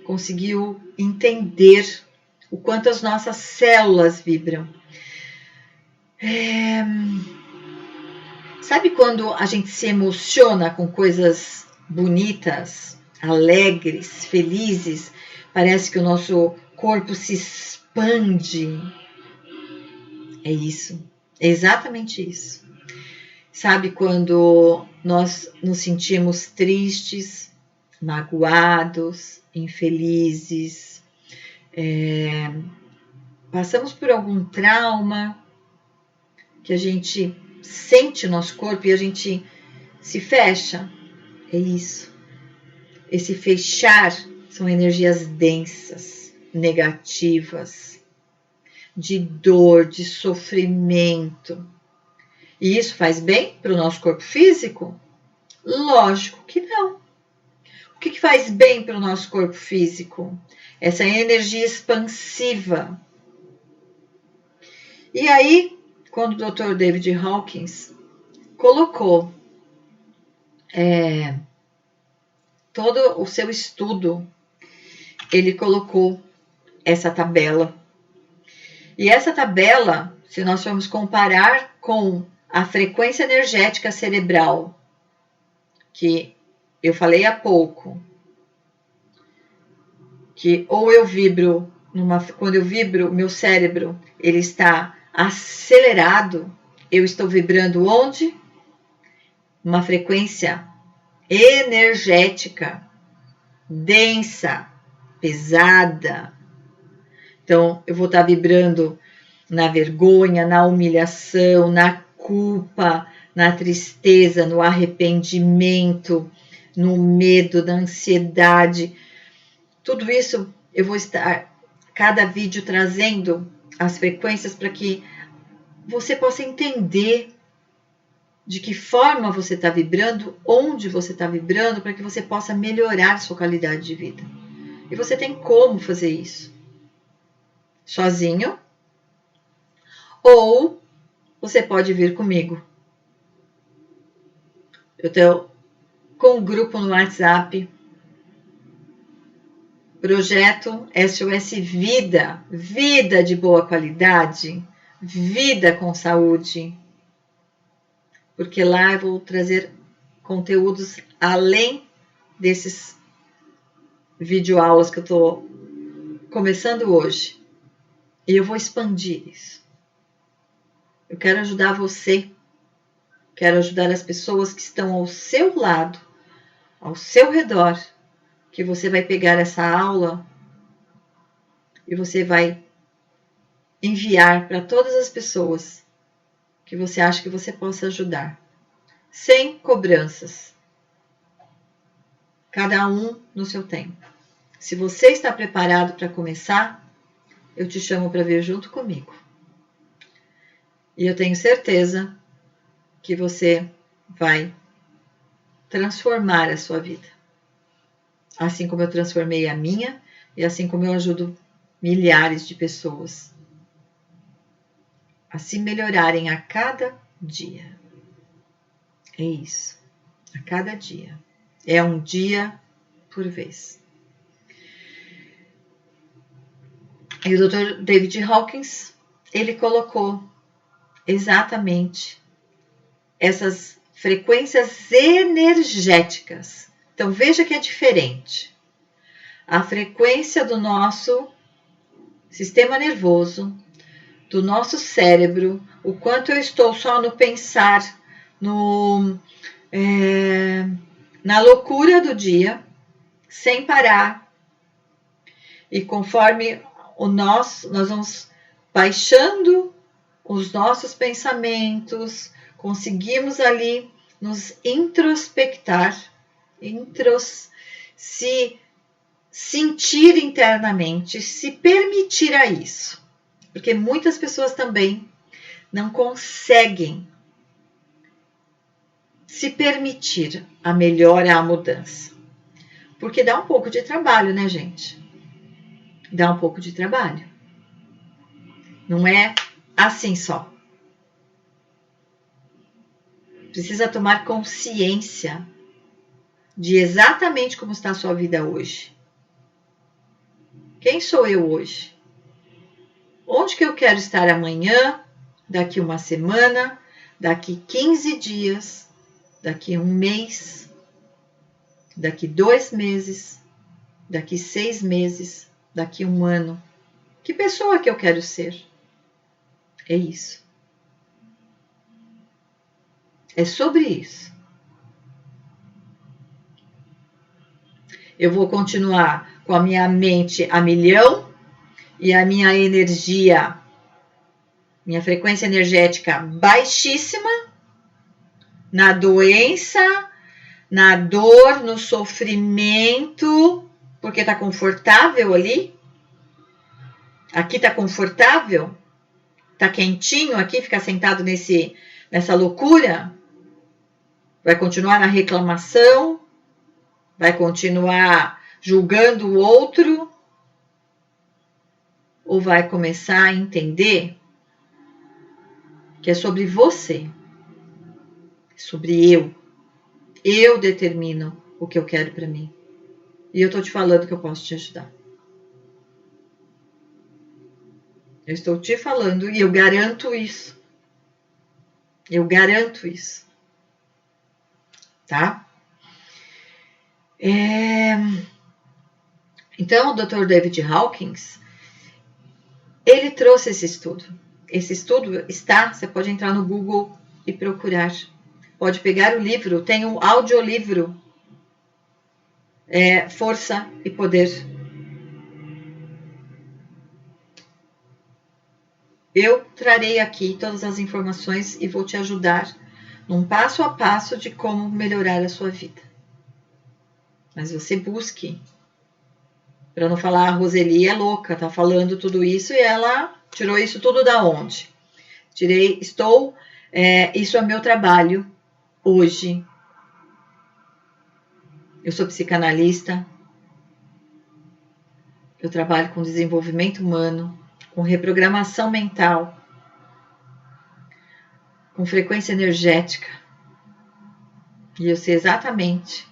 Conseguiu entender o quanto as nossas células vibram. Sabe quando a gente se emociona com coisas bonitas, alegres, felizes? Parece que o nosso corpo se expande. É isso, é exatamente isso. Sabe quando nós nos sentimos tristes, magoados, infelizes, passamos por algum trauma que a gente sente o nosso corpo e a gente se fecha? É isso. Esse fechar são energias densas, negativas, de dor, de sofrimento. E isso faz bem para o nosso corpo físico? Lógico que não. O que faz bem para o nosso corpo físico? Essa energia expansiva. E aí, quando o Dr. David Hawkins colocou todo o seu estudo, ele colocou essa tabela. E essa tabela, se nós formos comparar com a frequência energética cerebral, que eu falei há pouco, que ou eu vibro, quando eu vibro, meu cérebro ele está acelerado, eu estou vibrando onde? Uma frequência energética, densa, pesada. Então, eu vou estar vibrando na vergonha, na humilhação, na culpa, na tristeza, no arrependimento, no medo, na ansiedade. Tudo isso eu vou estar, cada vídeo, trazendo as frequências para que você possa entender de que forma você está vibrando, onde você está vibrando, para que você possa melhorar sua qualidade de vida. E você tem como fazer isso? Sozinho, ou você pode vir comigo. Eu estou com um grupo no WhatsApp, Projeto SOS Vida, vida de boa qualidade, vida com saúde, porque lá eu vou trazer conteúdos além desses videoaulas que eu estou começando hoje. E eu vou expandir isso. Eu quero ajudar você, quero ajudar as pessoas que estão ao seu lado, ao seu redor, que você vai pegar essa aula e você vai enviar para todas as pessoas que você acha que você possa ajudar, sem cobranças, cada um no seu tempo. Se você está preparado para começar, eu te chamo para vir junto comigo. E eu tenho certeza que você vai transformar a sua vida. Assim como eu transformei a minha e assim como eu ajudo milhares de pessoas a se melhorarem a cada dia. É isso. A cada dia. É um dia por vez. E o Dr. David Hawkins, ele colocou exatamente essas frequências energéticas. Então, veja que é diferente. A frequência do nosso sistema nervoso, do nosso cérebro, o quanto eu estou só no pensar, no na loucura do dia, sem parar. E conforme nós vamos baixando os nossos pensamentos, conseguimos ali nos introspectar, se sentir internamente, se permitir a isso. Porque muitas pessoas também não conseguem se permitir a melhora, a mudança. Porque dá um pouco de trabalho, né, gente? Dá um pouco de trabalho. Não é assim só. Precisa tomar consciência de exatamente como está a sua vida hoje. Quem sou eu hoje? Onde que eu quero estar amanhã, daqui uma semana, daqui 15 dias, daqui um mês, daqui 2 meses, daqui 6 meses, daqui um ano? Que pessoa que eu quero ser? É isso. É sobre isso. Eu vou continuar com a minha mente a milhão e a minha energia, minha frequência energética baixíssima, na doença, na dor, no sofrimento, porque tá confortável ali. Aqui tá confortável, tá quentinho aqui, ficar sentado nessa loucura. Vai continuar na reclamação, vai continuar julgando o outro, ou vai começar a entender que é sobre você, sobre eu. Eu determino o que eu quero para mim. E eu tô te falando que eu posso te ajudar. Eu estou te falando e eu garanto isso. Eu garanto isso. Tá? Então, o Dr. David Hawkins, ele trouxe esse estudo. Esse estudo você pode entrar no Google e procurar. Pode pegar o livro, tem um audiolivro, Força e Poder. Eu trarei aqui todas as informações e vou te ajudar num passo a passo de como melhorar a sua vida. Mas você busque. Para não falar, a Roseli é louca, tá falando tudo isso e ela tirou isso tudo da onde? Isso é meu trabalho hoje. Eu sou psicanalista, eu trabalho com desenvolvimento humano, com reprogramação mental, com frequência energética. E eu sei exatamente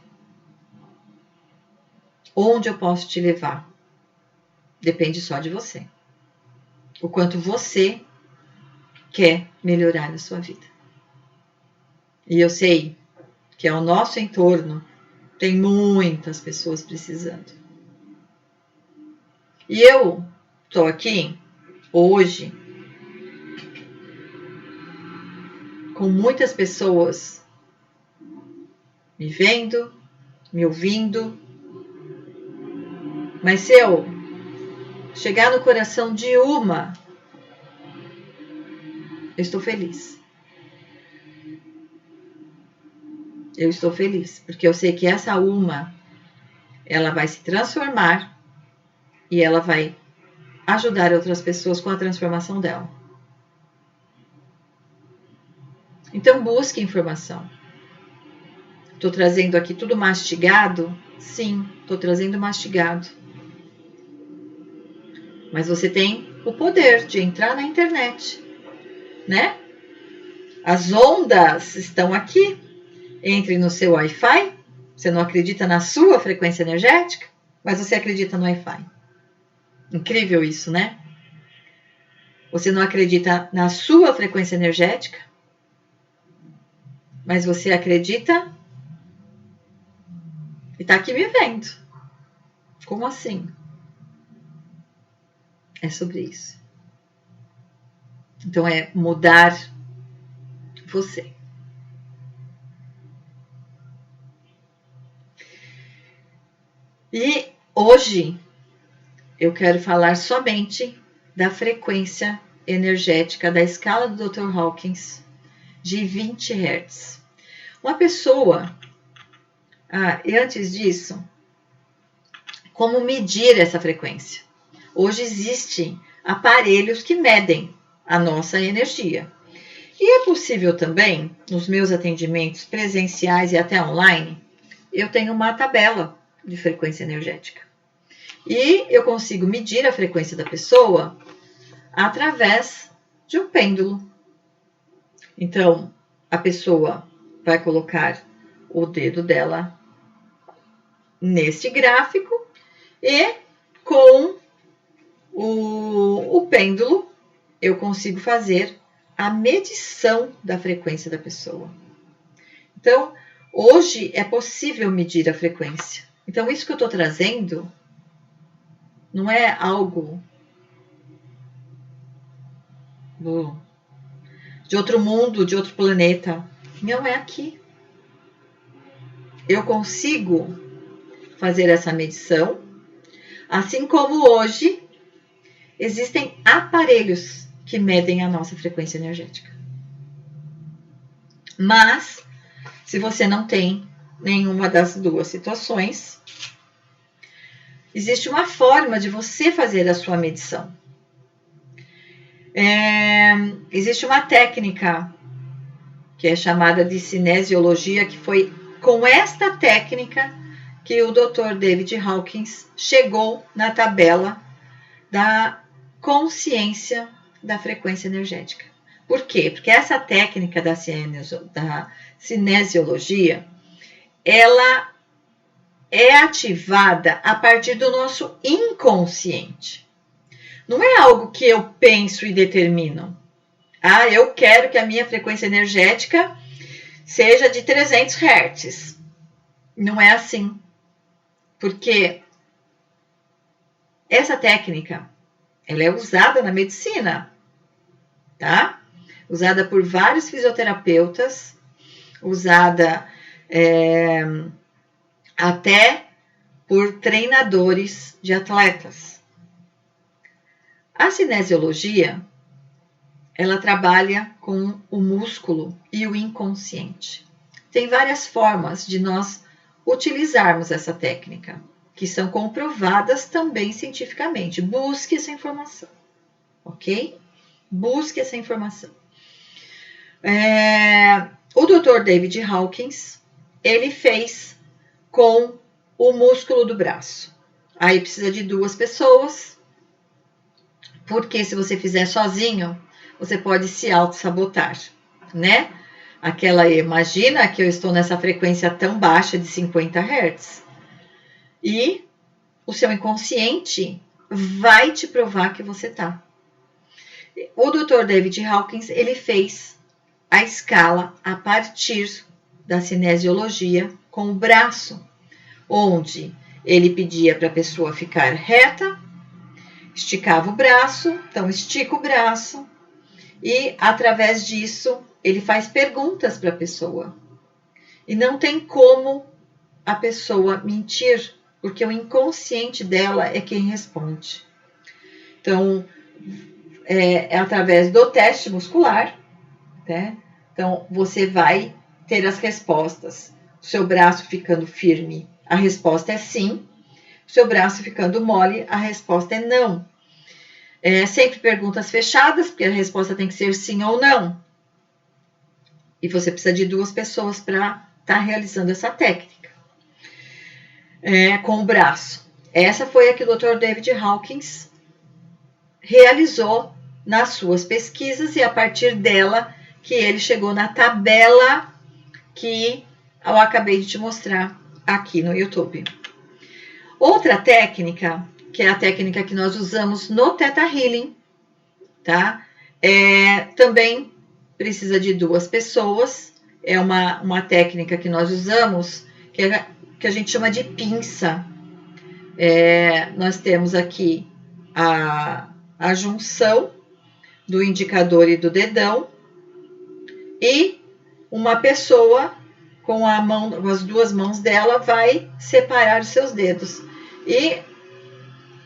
onde eu posso te levar. Depende só de você. O quanto você quer melhorar a sua vida. E eu sei que ao nosso entorno tem muitas pessoas precisando. E eu estou aqui hoje com muitas pessoas me vendo, me ouvindo. Mas se eu chegar no coração de uma, eu estou feliz. Eu estou feliz, porque eu sei que essa uma, ela vai se transformar e ela vai ajudar outras pessoas com a transformação dela. Então busque informação. Estou trazendo aqui tudo mastigado? Sim, estou trazendo mastigado. Mas você tem o poder de entrar na internet, né? As ondas estão aqui. Entre no seu Wi-Fi. Você não acredita na sua frequência energética, mas você acredita no Wi-Fi. Incrível isso, né? Você não acredita na sua frequência energética, mas você acredita e tá aqui me vendo. Como assim? É sobre isso. Então é mudar você. E hoje eu quero falar somente da frequência energética da escala do Dr. Hawkins de 20 Hz. Uma pessoa, e antes disso, como medir essa frequência? Hoje existem aparelhos que medem a nossa energia. E é possível também, nos meus atendimentos presenciais e até online, eu tenho uma tabela de frequência energética. E eu consigo medir a frequência da pessoa através de um pêndulo. Então, a pessoa vai colocar o dedo dela neste gráfico e com o pêndulo eu consigo fazer a medição da frequência da pessoa. Então, hoje é possível medir a frequência. Então, isso que eu estou trazendo não é algo de outro mundo, de outro planeta. Não é aqui. Eu consigo fazer essa medição, assim como hoje existem aparelhos que medem a nossa frequência energética. Mas, se você não tem nenhuma das duas situações, existe uma forma de você fazer a sua medição. Existe uma técnica que é chamada de cinesiologia, que foi com esta técnica que o Dr. David Hawkins chegou na tabela da consciência da frequência energética. Por quê? Porque essa técnica da cinesiologia, ela é ativada a partir do nosso inconsciente. Não é algo que eu penso e determino. Eu quero que a minha frequência energética seja de 300 Hz. Não é assim. Porque essa técnica, ela é usada na medicina, tá? Usada por vários fisioterapeutas, usada até por treinadores de atletas. A cinesiologia, ela trabalha com o músculo e o inconsciente. Tem várias formas de nós utilizarmos essa técnica, que são comprovadas também cientificamente. Busque essa informação, ok? Busque essa informação. O Dr. David Hawkins, ele fez com o músculo do braço. Aí precisa de 2 pessoas, porque se você fizer sozinho, você pode se auto-sabotar, né? Imagina que eu estou nessa frequência tão baixa de 50 Hz e o seu inconsciente vai te provar que você tá. O Dr. David Hawkins, ele fez a escala a partir da cinesiologia com o braço, onde ele pedia para a pessoa ficar reta, esticava o braço, então estica o braço, e através disso ele faz perguntas para a pessoa. E não tem como a pessoa mentir, porque o inconsciente dela é quem responde. Então, é através do teste muscular, né? Então, você vai ter as respostas. O seu braço ficando firme, a resposta é sim. O seu braço ficando mole, a resposta é não. Sempre perguntas fechadas, porque a resposta tem que ser sim ou não. E você precisa de 2 pessoas para estar realizando essa técnica. Com o braço. Essa foi a que o Dr. David Hawkins realizou nas suas pesquisas e a partir dela que ele chegou na tabela que eu acabei de te mostrar aqui no YouTube. Outra técnica, que é a técnica que nós usamos no Theta Healing, tá? Também precisa de 2 pessoas. É uma técnica que nós usamos, que a gente chama de pinça. Nós temos aqui a junção do indicador e do dedão, e uma pessoa com as 2 mãos dela vai separar os seus dedos. E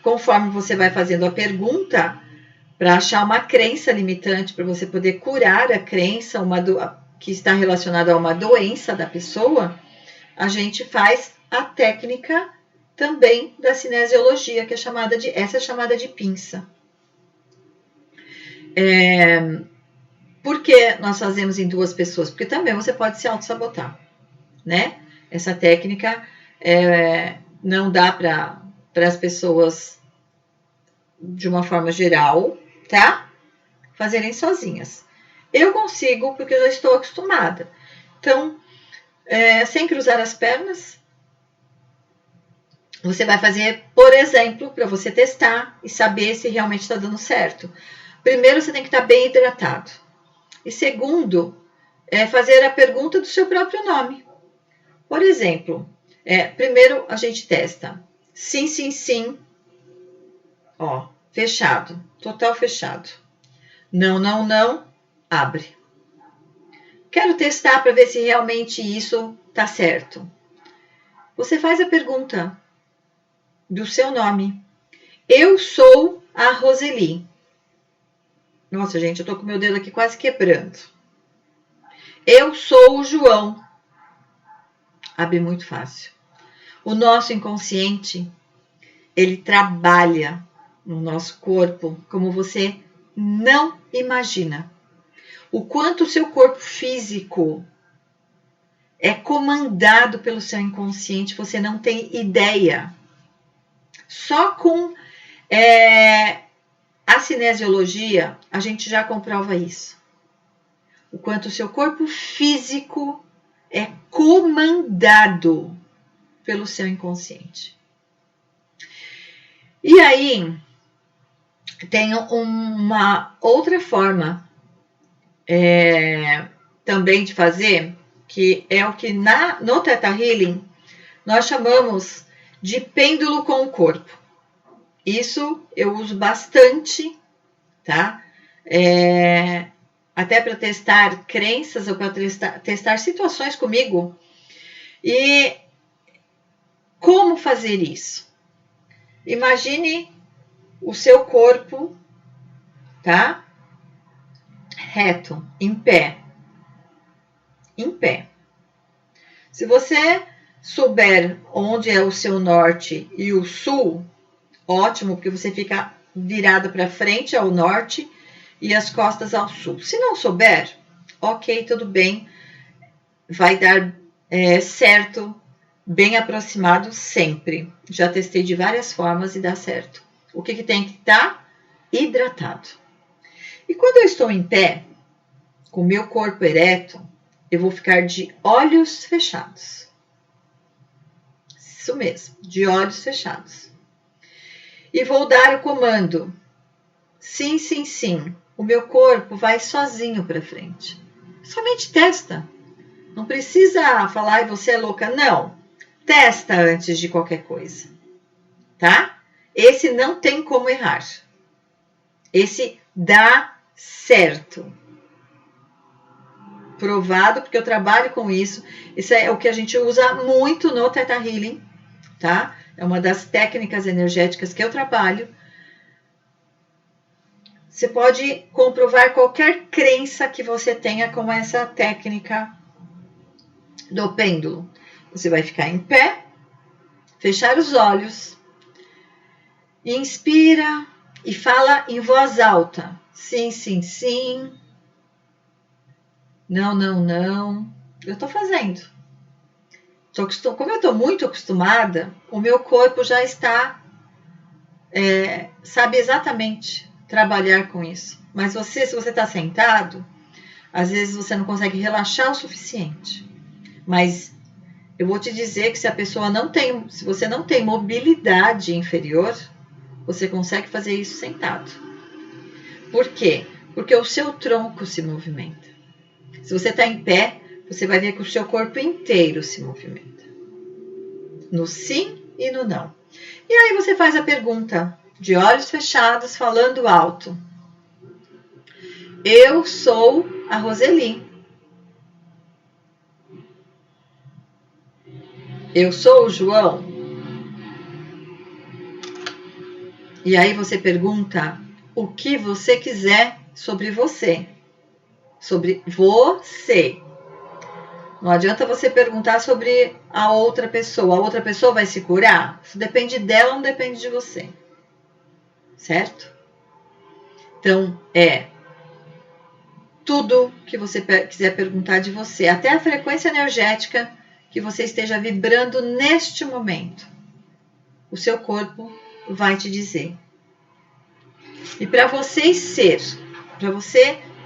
conforme você vai fazendo a pergunta, para achar uma crença limitante, para você poder curar a crença que está relacionada a uma doença da pessoa, a gente faz a técnica também da cinesiologia, que essa é chamada de pinça. Por que nós fazemos em 2 pessoas? Porque também você pode se auto-sabotar, né? Essa técnica não dá para as pessoas, de uma forma geral, tá? Fazerem sozinhas. Eu consigo porque eu já estou acostumada. Então, sem cruzar as pernas, você vai fazer, por exemplo, para você testar e saber se realmente está dando certo. Primeiro, você tem que estar bem hidratado. E segundo, fazer a pergunta do seu próprio nome. Por exemplo, primeiro a gente testa. Sim, sim, sim. Ó, fechado. Total fechado. Não, não, não. Abre. Quero testar para ver se realmente isso está certo. Você faz a pergunta do seu nome. Eu sou a Roseli. Nossa, gente, eu tô com meu dedo aqui quase quebrando. Eu sou o João. Abre muito fácil. O nosso inconsciente, ele trabalha no nosso corpo como você não imagina. O quanto o seu corpo físico é comandado pelo seu inconsciente, você não tem ideia. Só com a cinesiologia, a gente já comprova isso. O quanto o seu corpo físico é comandado pelo seu inconsciente. E aí, tem uma outra forma também de fazer, que é o que no Theta Healing nós chamamos de pêndulo com o corpo. Isso eu uso bastante, tá? Até para testar crenças ou para testar situações comigo. E como fazer isso? Imagine o seu corpo, tá? Reto, em pé. Em pé. Se você souber onde é o seu norte e o sul, ótimo, porque você fica virado para frente ao norte e as costas ao sul. Se não souber, ok, tudo bem, vai dar certo, bem aproximado sempre. Já testei de várias formas e dá certo. O que tem que estar? Hidratado. E quando eu estou em pé, com o meu corpo ereto, eu vou ficar de olhos fechados. Isso mesmo, de olhos fechados. E vou dar o comando. Sim, sim, sim. O meu corpo vai sozinho para frente. Somente testa. Não precisa falar, você é louca. Não. Testa antes de qualquer coisa. Tá? Esse não tem como errar. Esse dá certo. Provado, porque eu trabalho com isso. Isso é o que a gente usa muito no Theta Healing. Tá? É uma das técnicas energéticas que eu trabalho. Você pode comprovar qualquer crença que você tenha com essa técnica do pêndulo. Você vai ficar em pé, fechar os olhos, inspira e fala em voz alta. Sim, sim, sim. Não, não, não. Eu tô fazendo. Como eu tô muito acostumada, o meu corpo já está, sabe exatamente trabalhar com isso. Mas se você está sentado, às vezes você não consegue relaxar o suficiente. Mas eu vou te dizer que se você não tem mobilidade inferior, você consegue fazer isso sentado. Por quê? Porque o seu tronco se movimenta. Se você está em pé, você vai ver que o seu corpo inteiro se movimenta. No sim e no não. E aí você faz a pergunta, de olhos fechados, falando alto. Eu sou a Roseli. Eu sou o João. E aí você pergunta o que você quiser sobre você. Sobre você. Não adianta você perguntar sobre a outra pessoa. A outra pessoa vai se curar? Isso depende dela, não depende de você. Certo? Então, tudo que você quiser perguntar de você, até a frequência energética que você esteja vibrando neste momento, o seu corpo vai te dizer. E para você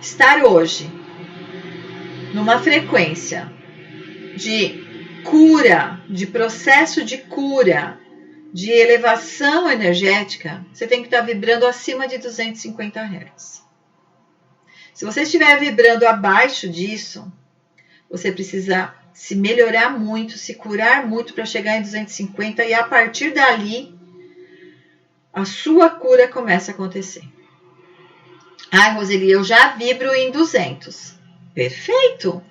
estar hoje numa frequência de cura, de processo de cura, de elevação energética, você tem que estar vibrando acima de 250 Hz. Se você estiver vibrando abaixo disso, você precisa se melhorar muito, se curar muito para chegar em 250 e a partir dali a sua cura começa a acontecer. Ai, Roseli, eu já vibro em 200. Perfeito!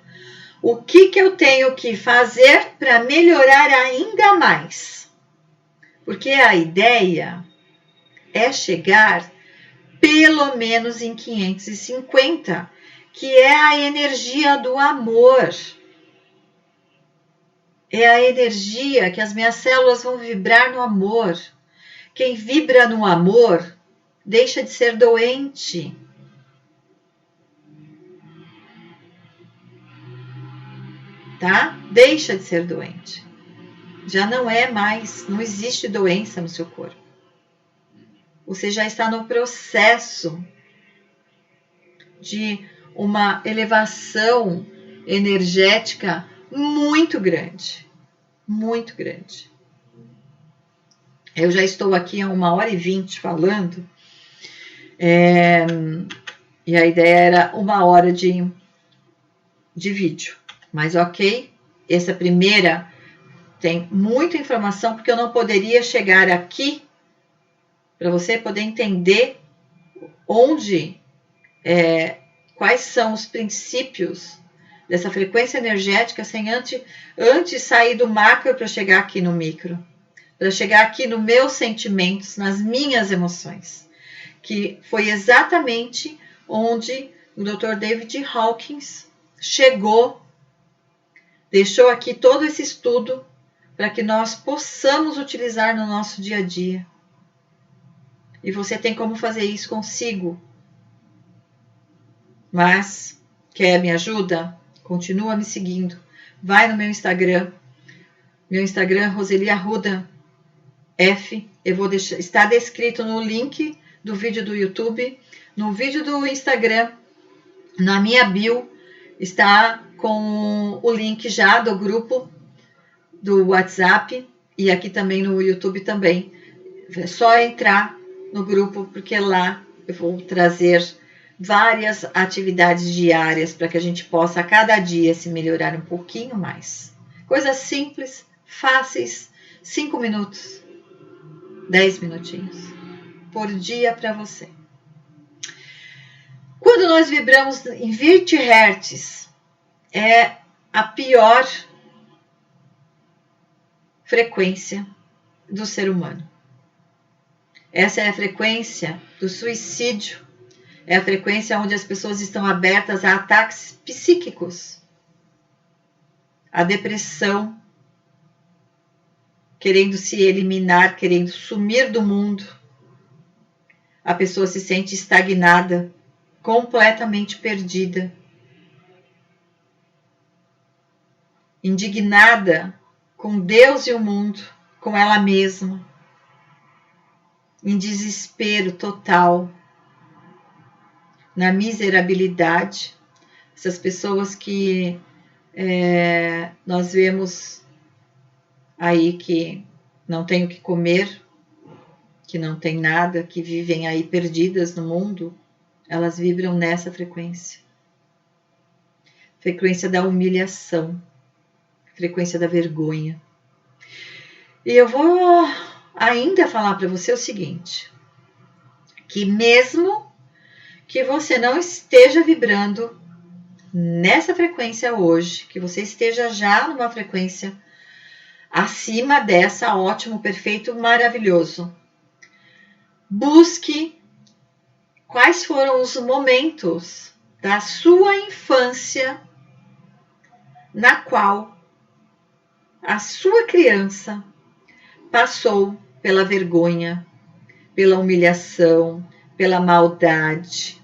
O que eu tenho que fazer para melhorar ainda mais? Porque a ideia é chegar pelo menos em 550, que é a energia do amor. É a energia que as minhas células vão vibrar no amor. Quem vibra no amor deixa de ser doente. Tá? Deixa de ser doente. Já não é mais, não existe doença no seu corpo. Você já está no processo de uma elevação energética muito grande. Muito grande. Eu já estou aqui há 1h20 falando. E a ideia era 1 hora de vídeo. Mas ok, essa primeira tem muita informação, porque eu não poderia chegar aqui para você poder entender quais são os princípios dessa frequência energética sem antes sair do macro para chegar aqui no micro, para chegar aqui nos meus sentimentos, nas minhas emoções, que foi exatamente onde o Dr. David Hawkins chegou, deixou aqui todo esse estudo para que nós possamos utilizar no nosso dia a dia. E você tem como fazer isso consigo. Mas, quer me ajuda? Continua me seguindo. Vai no meu Instagram. Meu Instagram, Roseli Arruda F. Eu vou deixar, está descrito no link do vídeo do YouTube. No vídeo do Instagram, na minha bio, está com o link já do grupo do WhatsApp. E aqui também no YouTube também. É só entrar no grupo, porque lá eu vou trazer várias atividades diárias para que a gente possa a cada dia se melhorar um pouquinho mais. Coisas simples, fáceis, 5 minutos, 10 minutinhos por dia para você. Quando nós vibramos em 20 Hz, é a pior frequência do ser humano. Essa é a frequência do suicídio. É a frequência onde as pessoas estão abertas a ataques psíquicos, a depressão, querendo se eliminar, querendo sumir do mundo. A pessoa se sente estagnada, completamente perdida, indignada com Deus e o mundo, com ela mesma, em desespero total, na miserabilidade. Essas pessoas que nós vemos aí que não tem o que comer, que não tem nada, que vivem aí perdidas no mundo, elas vibram nessa frequência. Frequência da humilhação, frequência da vergonha. E eu vou ainda falar para você o seguinte, que mesmo que você não esteja vibrando nessa frequência hoje, que você esteja já numa frequência acima dessa, ótimo, perfeito, maravilhoso. Busque quais foram os momentos da sua infância na qual a sua criança passou pela vergonha, pela humilhação, pela maldade,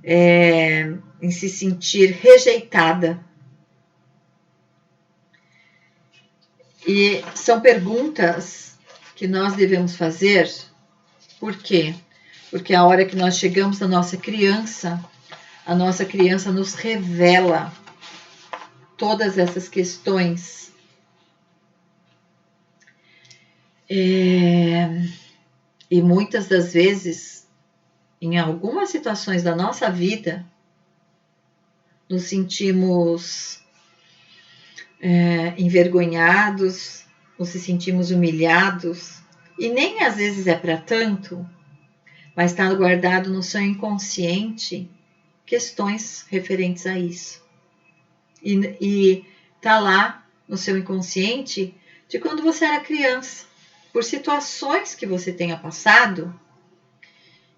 em se sentir rejeitada. E são perguntas que nós devemos fazer. Por quê? Porque a hora que nós chegamos na nossa criança, a nossa criança nos revela todas essas questões. E muitas das vezes, em algumas situações da nossa vida, nos sentimos envergonhados, nos sentimos humilhados, e nem às vezes é para tanto, mas está guardado no seu inconsciente questões referentes a isso. E está lá no seu inconsciente de quando você era criança, por situações que você tenha passado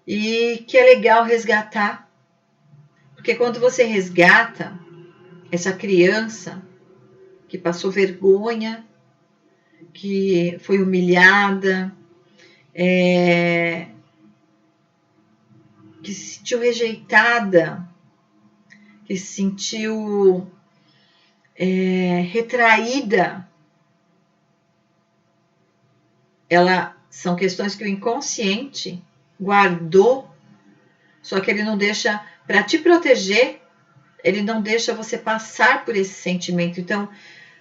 e que é legal resgatar. Porque quando você resgata essa criança que passou vergonha, que foi humilhada, que se sentiu rejeitada, que se sentiu retraída, são questões que o inconsciente guardou, só que ele não deixa, para te proteger, ele não deixa você passar por esse sentimento. Então,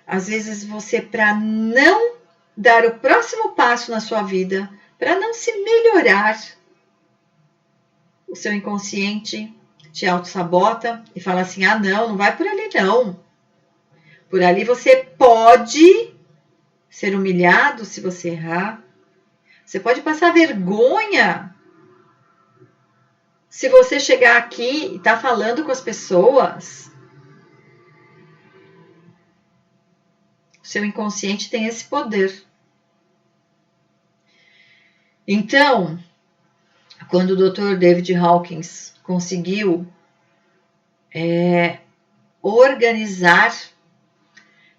às vezes você, para não dar o próximo passo na sua vida, para não se melhorar, o seu inconsciente te auto-sabota e fala assim, não vai por ali não. Por ali você pode ser humilhado se você errar. Você pode passar vergonha se você chegar aqui e estar falando com as pessoas. O seu inconsciente tem esse poder. Então, quando o Dr. David Hawkins conseguiu organizar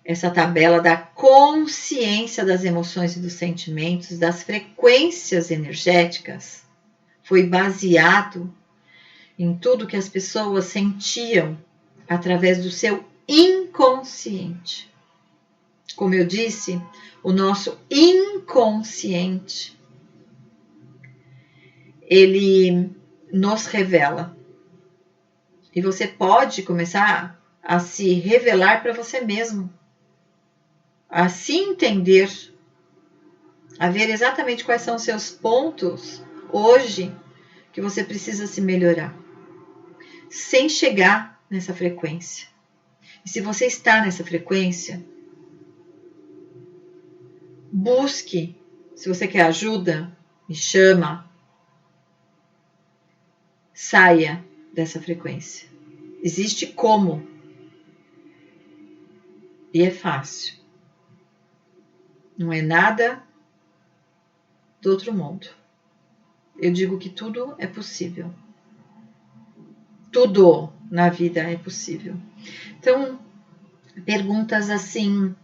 essa tabela da consciência das emoções e dos sentimentos, das frequências energéticas, foi baseado em tudo que as pessoas sentiam através do seu inconsciente. Como eu disse, o nosso inconsciente, ele nos revela. E você pode começar a se revelar para você mesmo, a se entender, a ver exatamente quais são os seus pontos hoje que você precisa se melhorar, sem chegar nessa frequência. E se você está nessa frequência, busque. Se você quer ajuda, me chama. Saia dessa frequência. Existe como. E é fácil. Não é nada do outro mundo. Eu digo que tudo é possível. Tudo na vida é possível. Então, perguntas assim: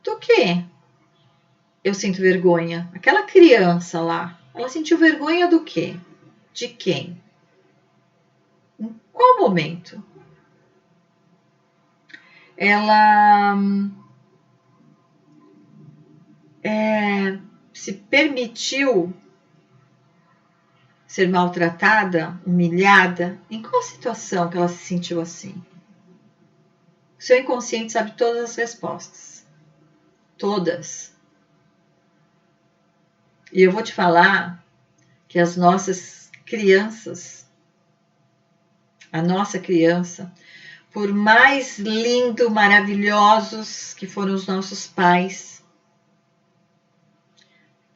do que eu sinto vergonha? Aquela criança lá, ela sentiu vergonha do quê? De quem? Em qual momento? Ela se permitiu ser maltratada, humilhada? Em qual situação que ela se sentiu assim? O seu inconsciente sabe todas as respostas. Todas. E eu vou te falar que as nossas crianças, a nossa criança, por mais lindo, maravilhosos que foram os nossos pais,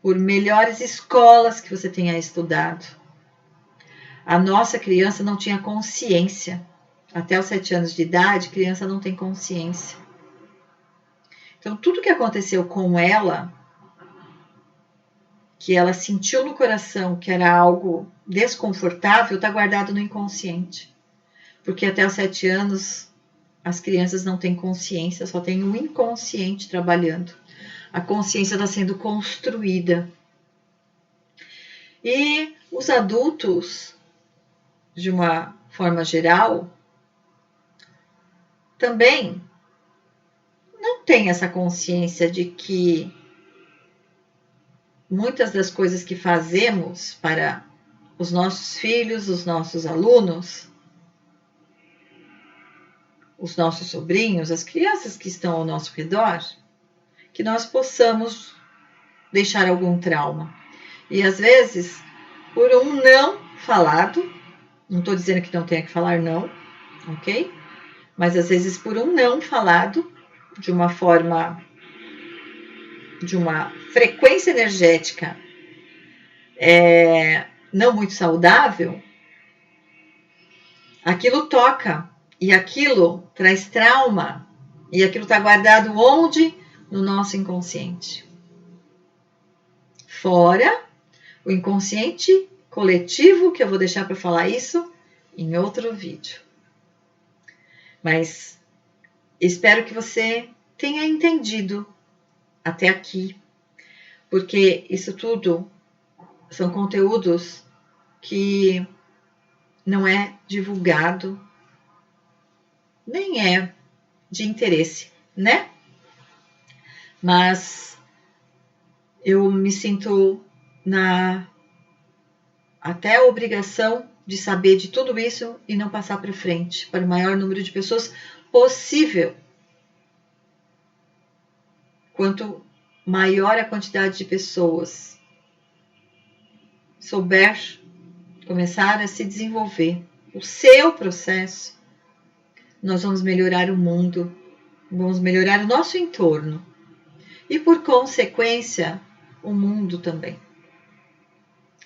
por melhores escolas que você tenha estudado, a nossa criança não tinha consciência. Até os 7 anos de idade, criança não tem consciência. Então, tudo que aconteceu com ela que ela sentiu no coração que era algo desconfortável, está guardado no inconsciente. Porque até os 7 anos, as crianças não têm consciência, só tem o inconsciente trabalhando. A consciência está sendo construída. E os adultos, de uma forma geral, também não têm essa consciência de que muitas das coisas que fazemos para os nossos filhos, os nossos alunos, os nossos sobrinhos, as crianças que estão ao nosso redor, que nós possamos deixar algum trauma. E às vezes, por um não falado, não estou dizendo que não tenha que falar não, ok? Mas às vezes por um não falado, de uma forma, de uma frequência energética não muito saudável, aquilo toca e aquilo traz trauma e aquilo está guardado onde? No nosso inconsciente. Fora o inconsciente coletivo, que eu vou deixar para falar isso em outro vídeo. Mas espero que você tenha entendido até aqui, porque isso tudo são conteúdos que não é divulgado, nem é de interesse, né? Mas eu me sinto até a obrigação de saber de tudo isso e não passar para frente para o maior número de pessoas possível. Quanto maior a quantidade de pessoas souber começar a se desenvolver o seu processo, nós vamos melhorar o mundo, vamos melhorar o nosso entorno e, por consequência, o mundo também,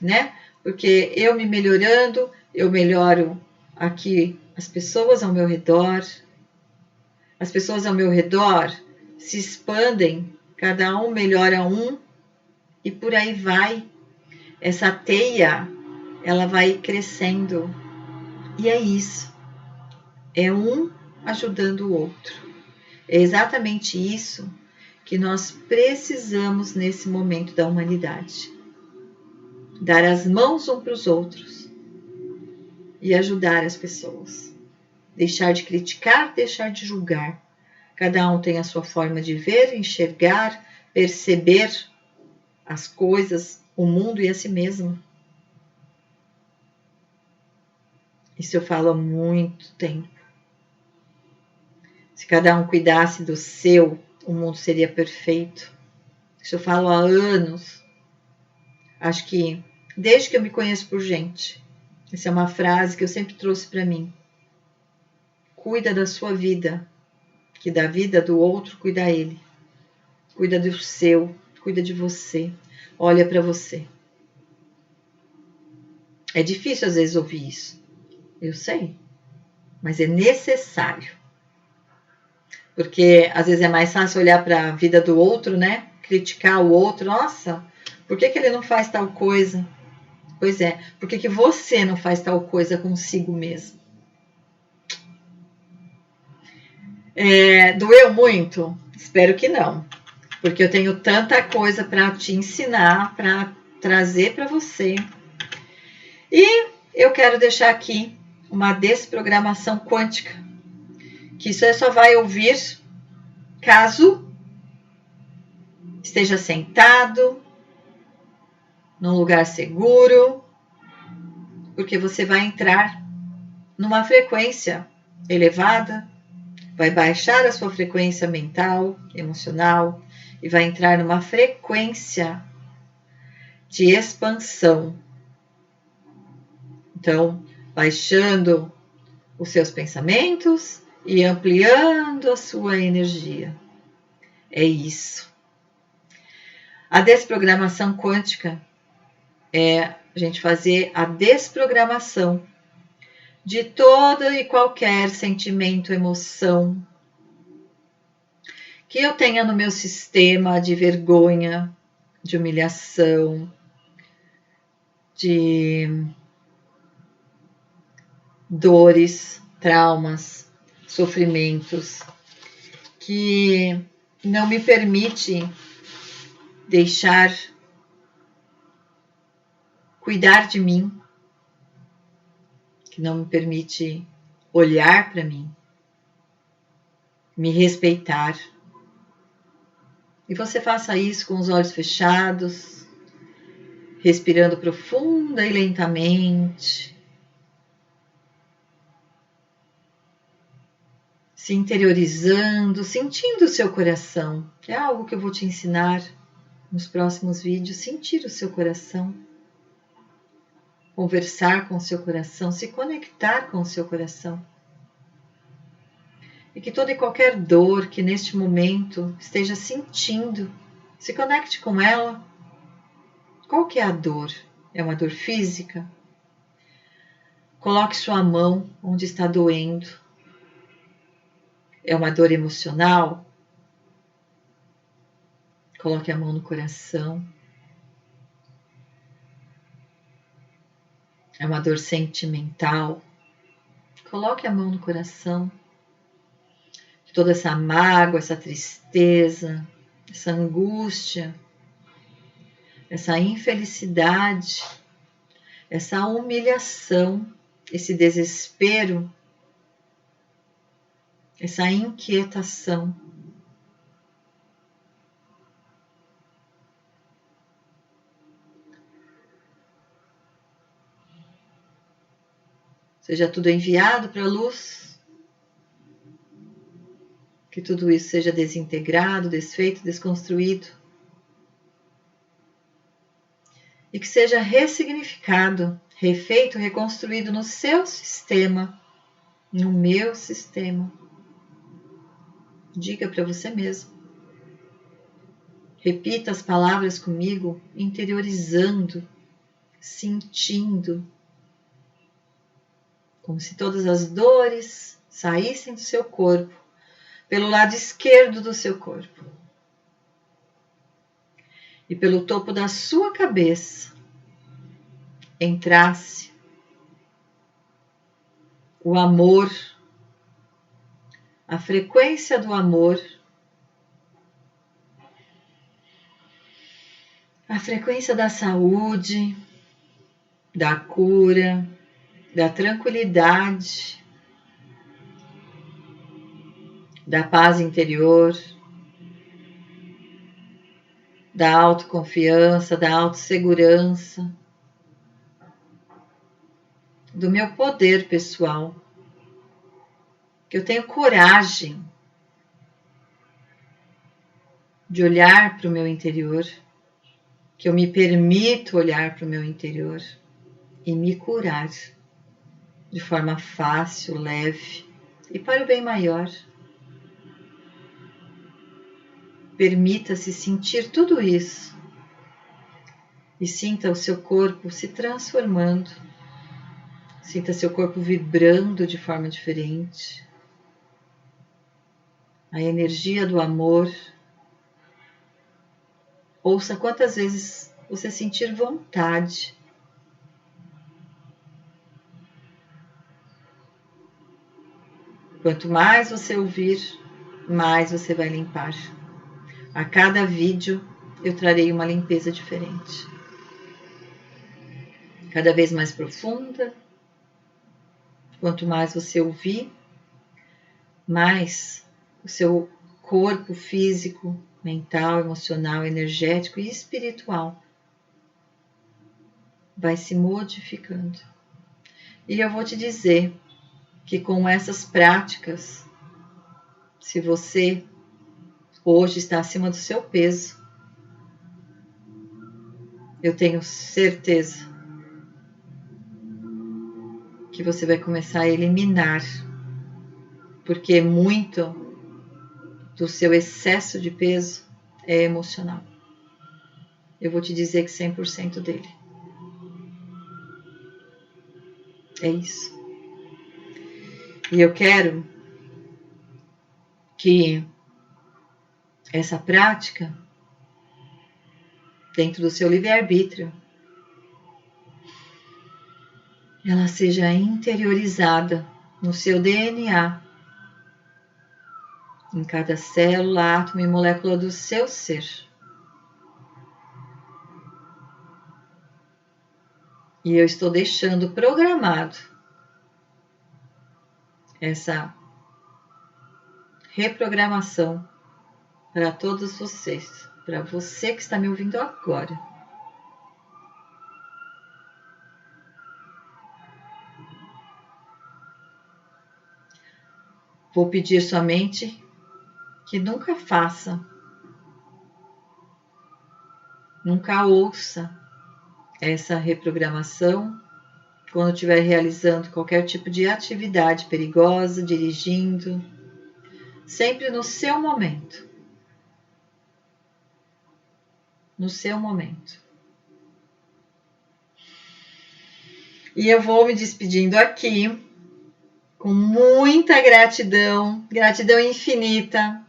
né? Porque eu me melhorando, eu melhoro aqui as pessoas ao meu redor, as pessoas ao meu redor se expandem, cada um melhora um e por aí vai. Essa teia, ela vai crescendo e é isso. É um ajudando o outro. É exatamente isso que nós precisamos nesse momento da humanidade. Dar as mãos uns para os outros e ajudar as pessoas. Deixar de criticar, deixar de julgar. Cada um tem a sua forma de ver, enxergar, perceber as coisas, o mundo e a si mesmo. Isso eu falo há muito tempo. Se cada um cuidasse do seu, o mundo seria perfeito. Isso eu falo há anos. Acho que desde que eu me conheço por gente, essa é uma frase que eu sempre trouxe para mim. Cuida da sua vida, que da vida do outro cuida ele. Cuida do seu, cuida de você. Olha para você. É difícil às vezes ouvir isso. Eu sei. Mas é necessário. Porque às vezes é mais fácil olhar para a vida do outro, né? Criticar o outro. Nossa, por que ele não faz tal coisa? Pois é, por que você não faz tal coisa consigo mesmo? Doeu muito? Espero que não. Porque eu tenho tanta coisa para te ensinar, para trazer para você. E eu quero deixar aqui uma desprogramação quântica. Que isso só vai ouvir caso esteja sentado, num lugar seguro, porque você vai entrar numa frequência elevada, vai baixar a sua frequência mental, emocional, e vai entrar numa frequência de expansão. Então, baixando os seus pensamentos e ampliando a sua energia. É isso. A desprogramação quântica é a gente fazer a desprogramação de todo e qualquer sentimento, emoção que eu tenha no meu sistema de vergonha, de humilhação, de dores, traumas, sofrimentos, que não me permite deixar cuidar de mim, que não me permite olhar para mim, me respeitar. E você faça isso com os olhos fechados, respirando profunda e lentamente, se interiorizando, sentindo o seu coração. É algo que eu vou te ensinar nos próximos vídeos, sentir o seu coração, conversar com o seu coração, se conectar com o seu coração. E que toda e qualquer dor que neste momento esteja sentindo, se conecte com ela. Qual que é a dor? É uma dor física? Coloque sua mão onde está doendo. É uma dor emocional? Coloque a mão no coração. É uma dor sentimental? Coloque a mão no coração. Toda essa mágoa, essa tristeza, essa angústia, essa infelicidade, essa humilhação, esse desespero, essa inquietação. Seja tudo enviado para a luz, que tudo isso seja desintegrado, desfeito, desconstruído, e que seja ressignificado, refeito, reconstruído no seu sistema, no meu sistema. Diga para você mesmo. Repita as palavras comigo, interiorizando, sentindo, como se todas as dores saíssem do seu corpo, pelo lado esquerdo do seu corpo. E pelo topo da sua cabeça entrasse o amor, a frequência do amor, a frequência da saúde, da cura, da tranquilidade, da paz interior, da autoconfiança, da autossegurança, do meu poder pessoal, que eu tenho coragem de olhar para o meu interior, que eu me permito olhar para o meu interior e me curar de forma fácil, leve e para o bem maior. Permita-se sentir tudo isso e sinta o seu corpo se transformando, sinta seu corpo vibrando de forma diferente, a energia do amor. Ouça quantas vezes você sentir vontade. Quanto mais você ouvir, mais você vai limpar. A cada vídeo eu trarei uma limpeza diferente. Cada vez mais profunda. Quanto mais você ouvir, mais o seu corpo físico, mental, emocional, energético e espiritual vai se modificando. E eu vou te dizer que com essas práticas, se você hoje está acima do seu peso, eu tenho certeza que você vai começar a eliminar, porque muito do seu excesso de peso é emocional. Eu vou te dizer que 100% dele. É isso. E eu quero que essa prática, dentro do seu livre-arbítrio, ela seja interiorizada no seu DNA, em cada célula, átomo e molécula do seu ser. E eu estou deixando programado essa reprogramação para todos vocês, para você que está me ouvindo agora. Vou pedir somente que nunca faça, nunca ouça essa reprogramação quando estiver realizando qualquer tipo de atividade perigosa, dirigindo, sempre no seu momento. No seu momento. E eu vou me despedindo aqui com muita gratidão, gratidão infinita.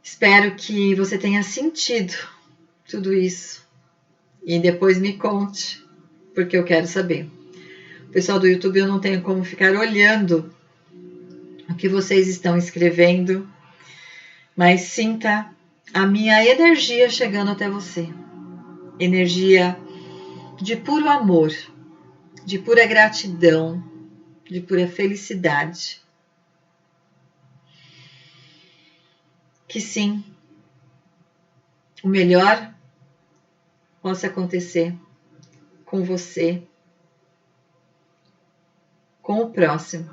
Espero que você tenha sentido tudo isso e depois me conte, porque eu quero saber. O pessoal do YouTube, eu não tenho como ficar olhando o que vocês estão escrevendo, mas sinta a minha energia chegando até você. Energia de puro amor, de pura gratidão, de pura felicidade. Que sim, o melhor possa acontecer com você, com o próximo,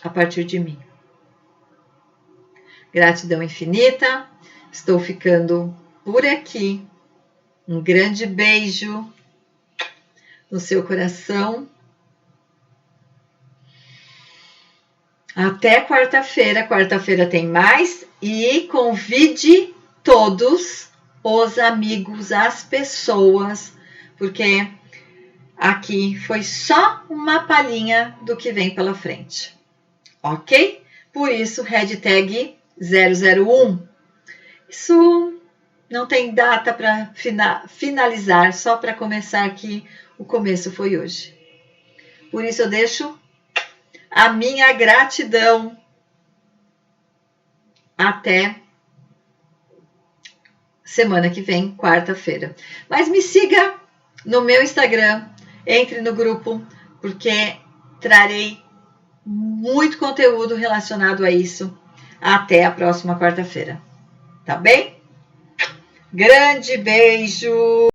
a partir de mim. Gratidão infinita, estou ficando por aqui. Um grande beijo no seu coração. Até quarta-feira. Quarta-feira tem mais e convide todos os amigos, as pessoas, porque aqui foi só uma palhinha do que vem pela frente, ok? Por isso, hashtag 001. Isso não tem data para finalizar, só para começar que o começo foi hoje. Por isso eu deixo a minha gratidão. Até semana que vem, quarta-feira. Mas me siga no meu Instagram, entre no grupo, porque trarei muito conteúdo relacionado a isso. Até a próxima quarta-feira. Tá bem? Grande beijo!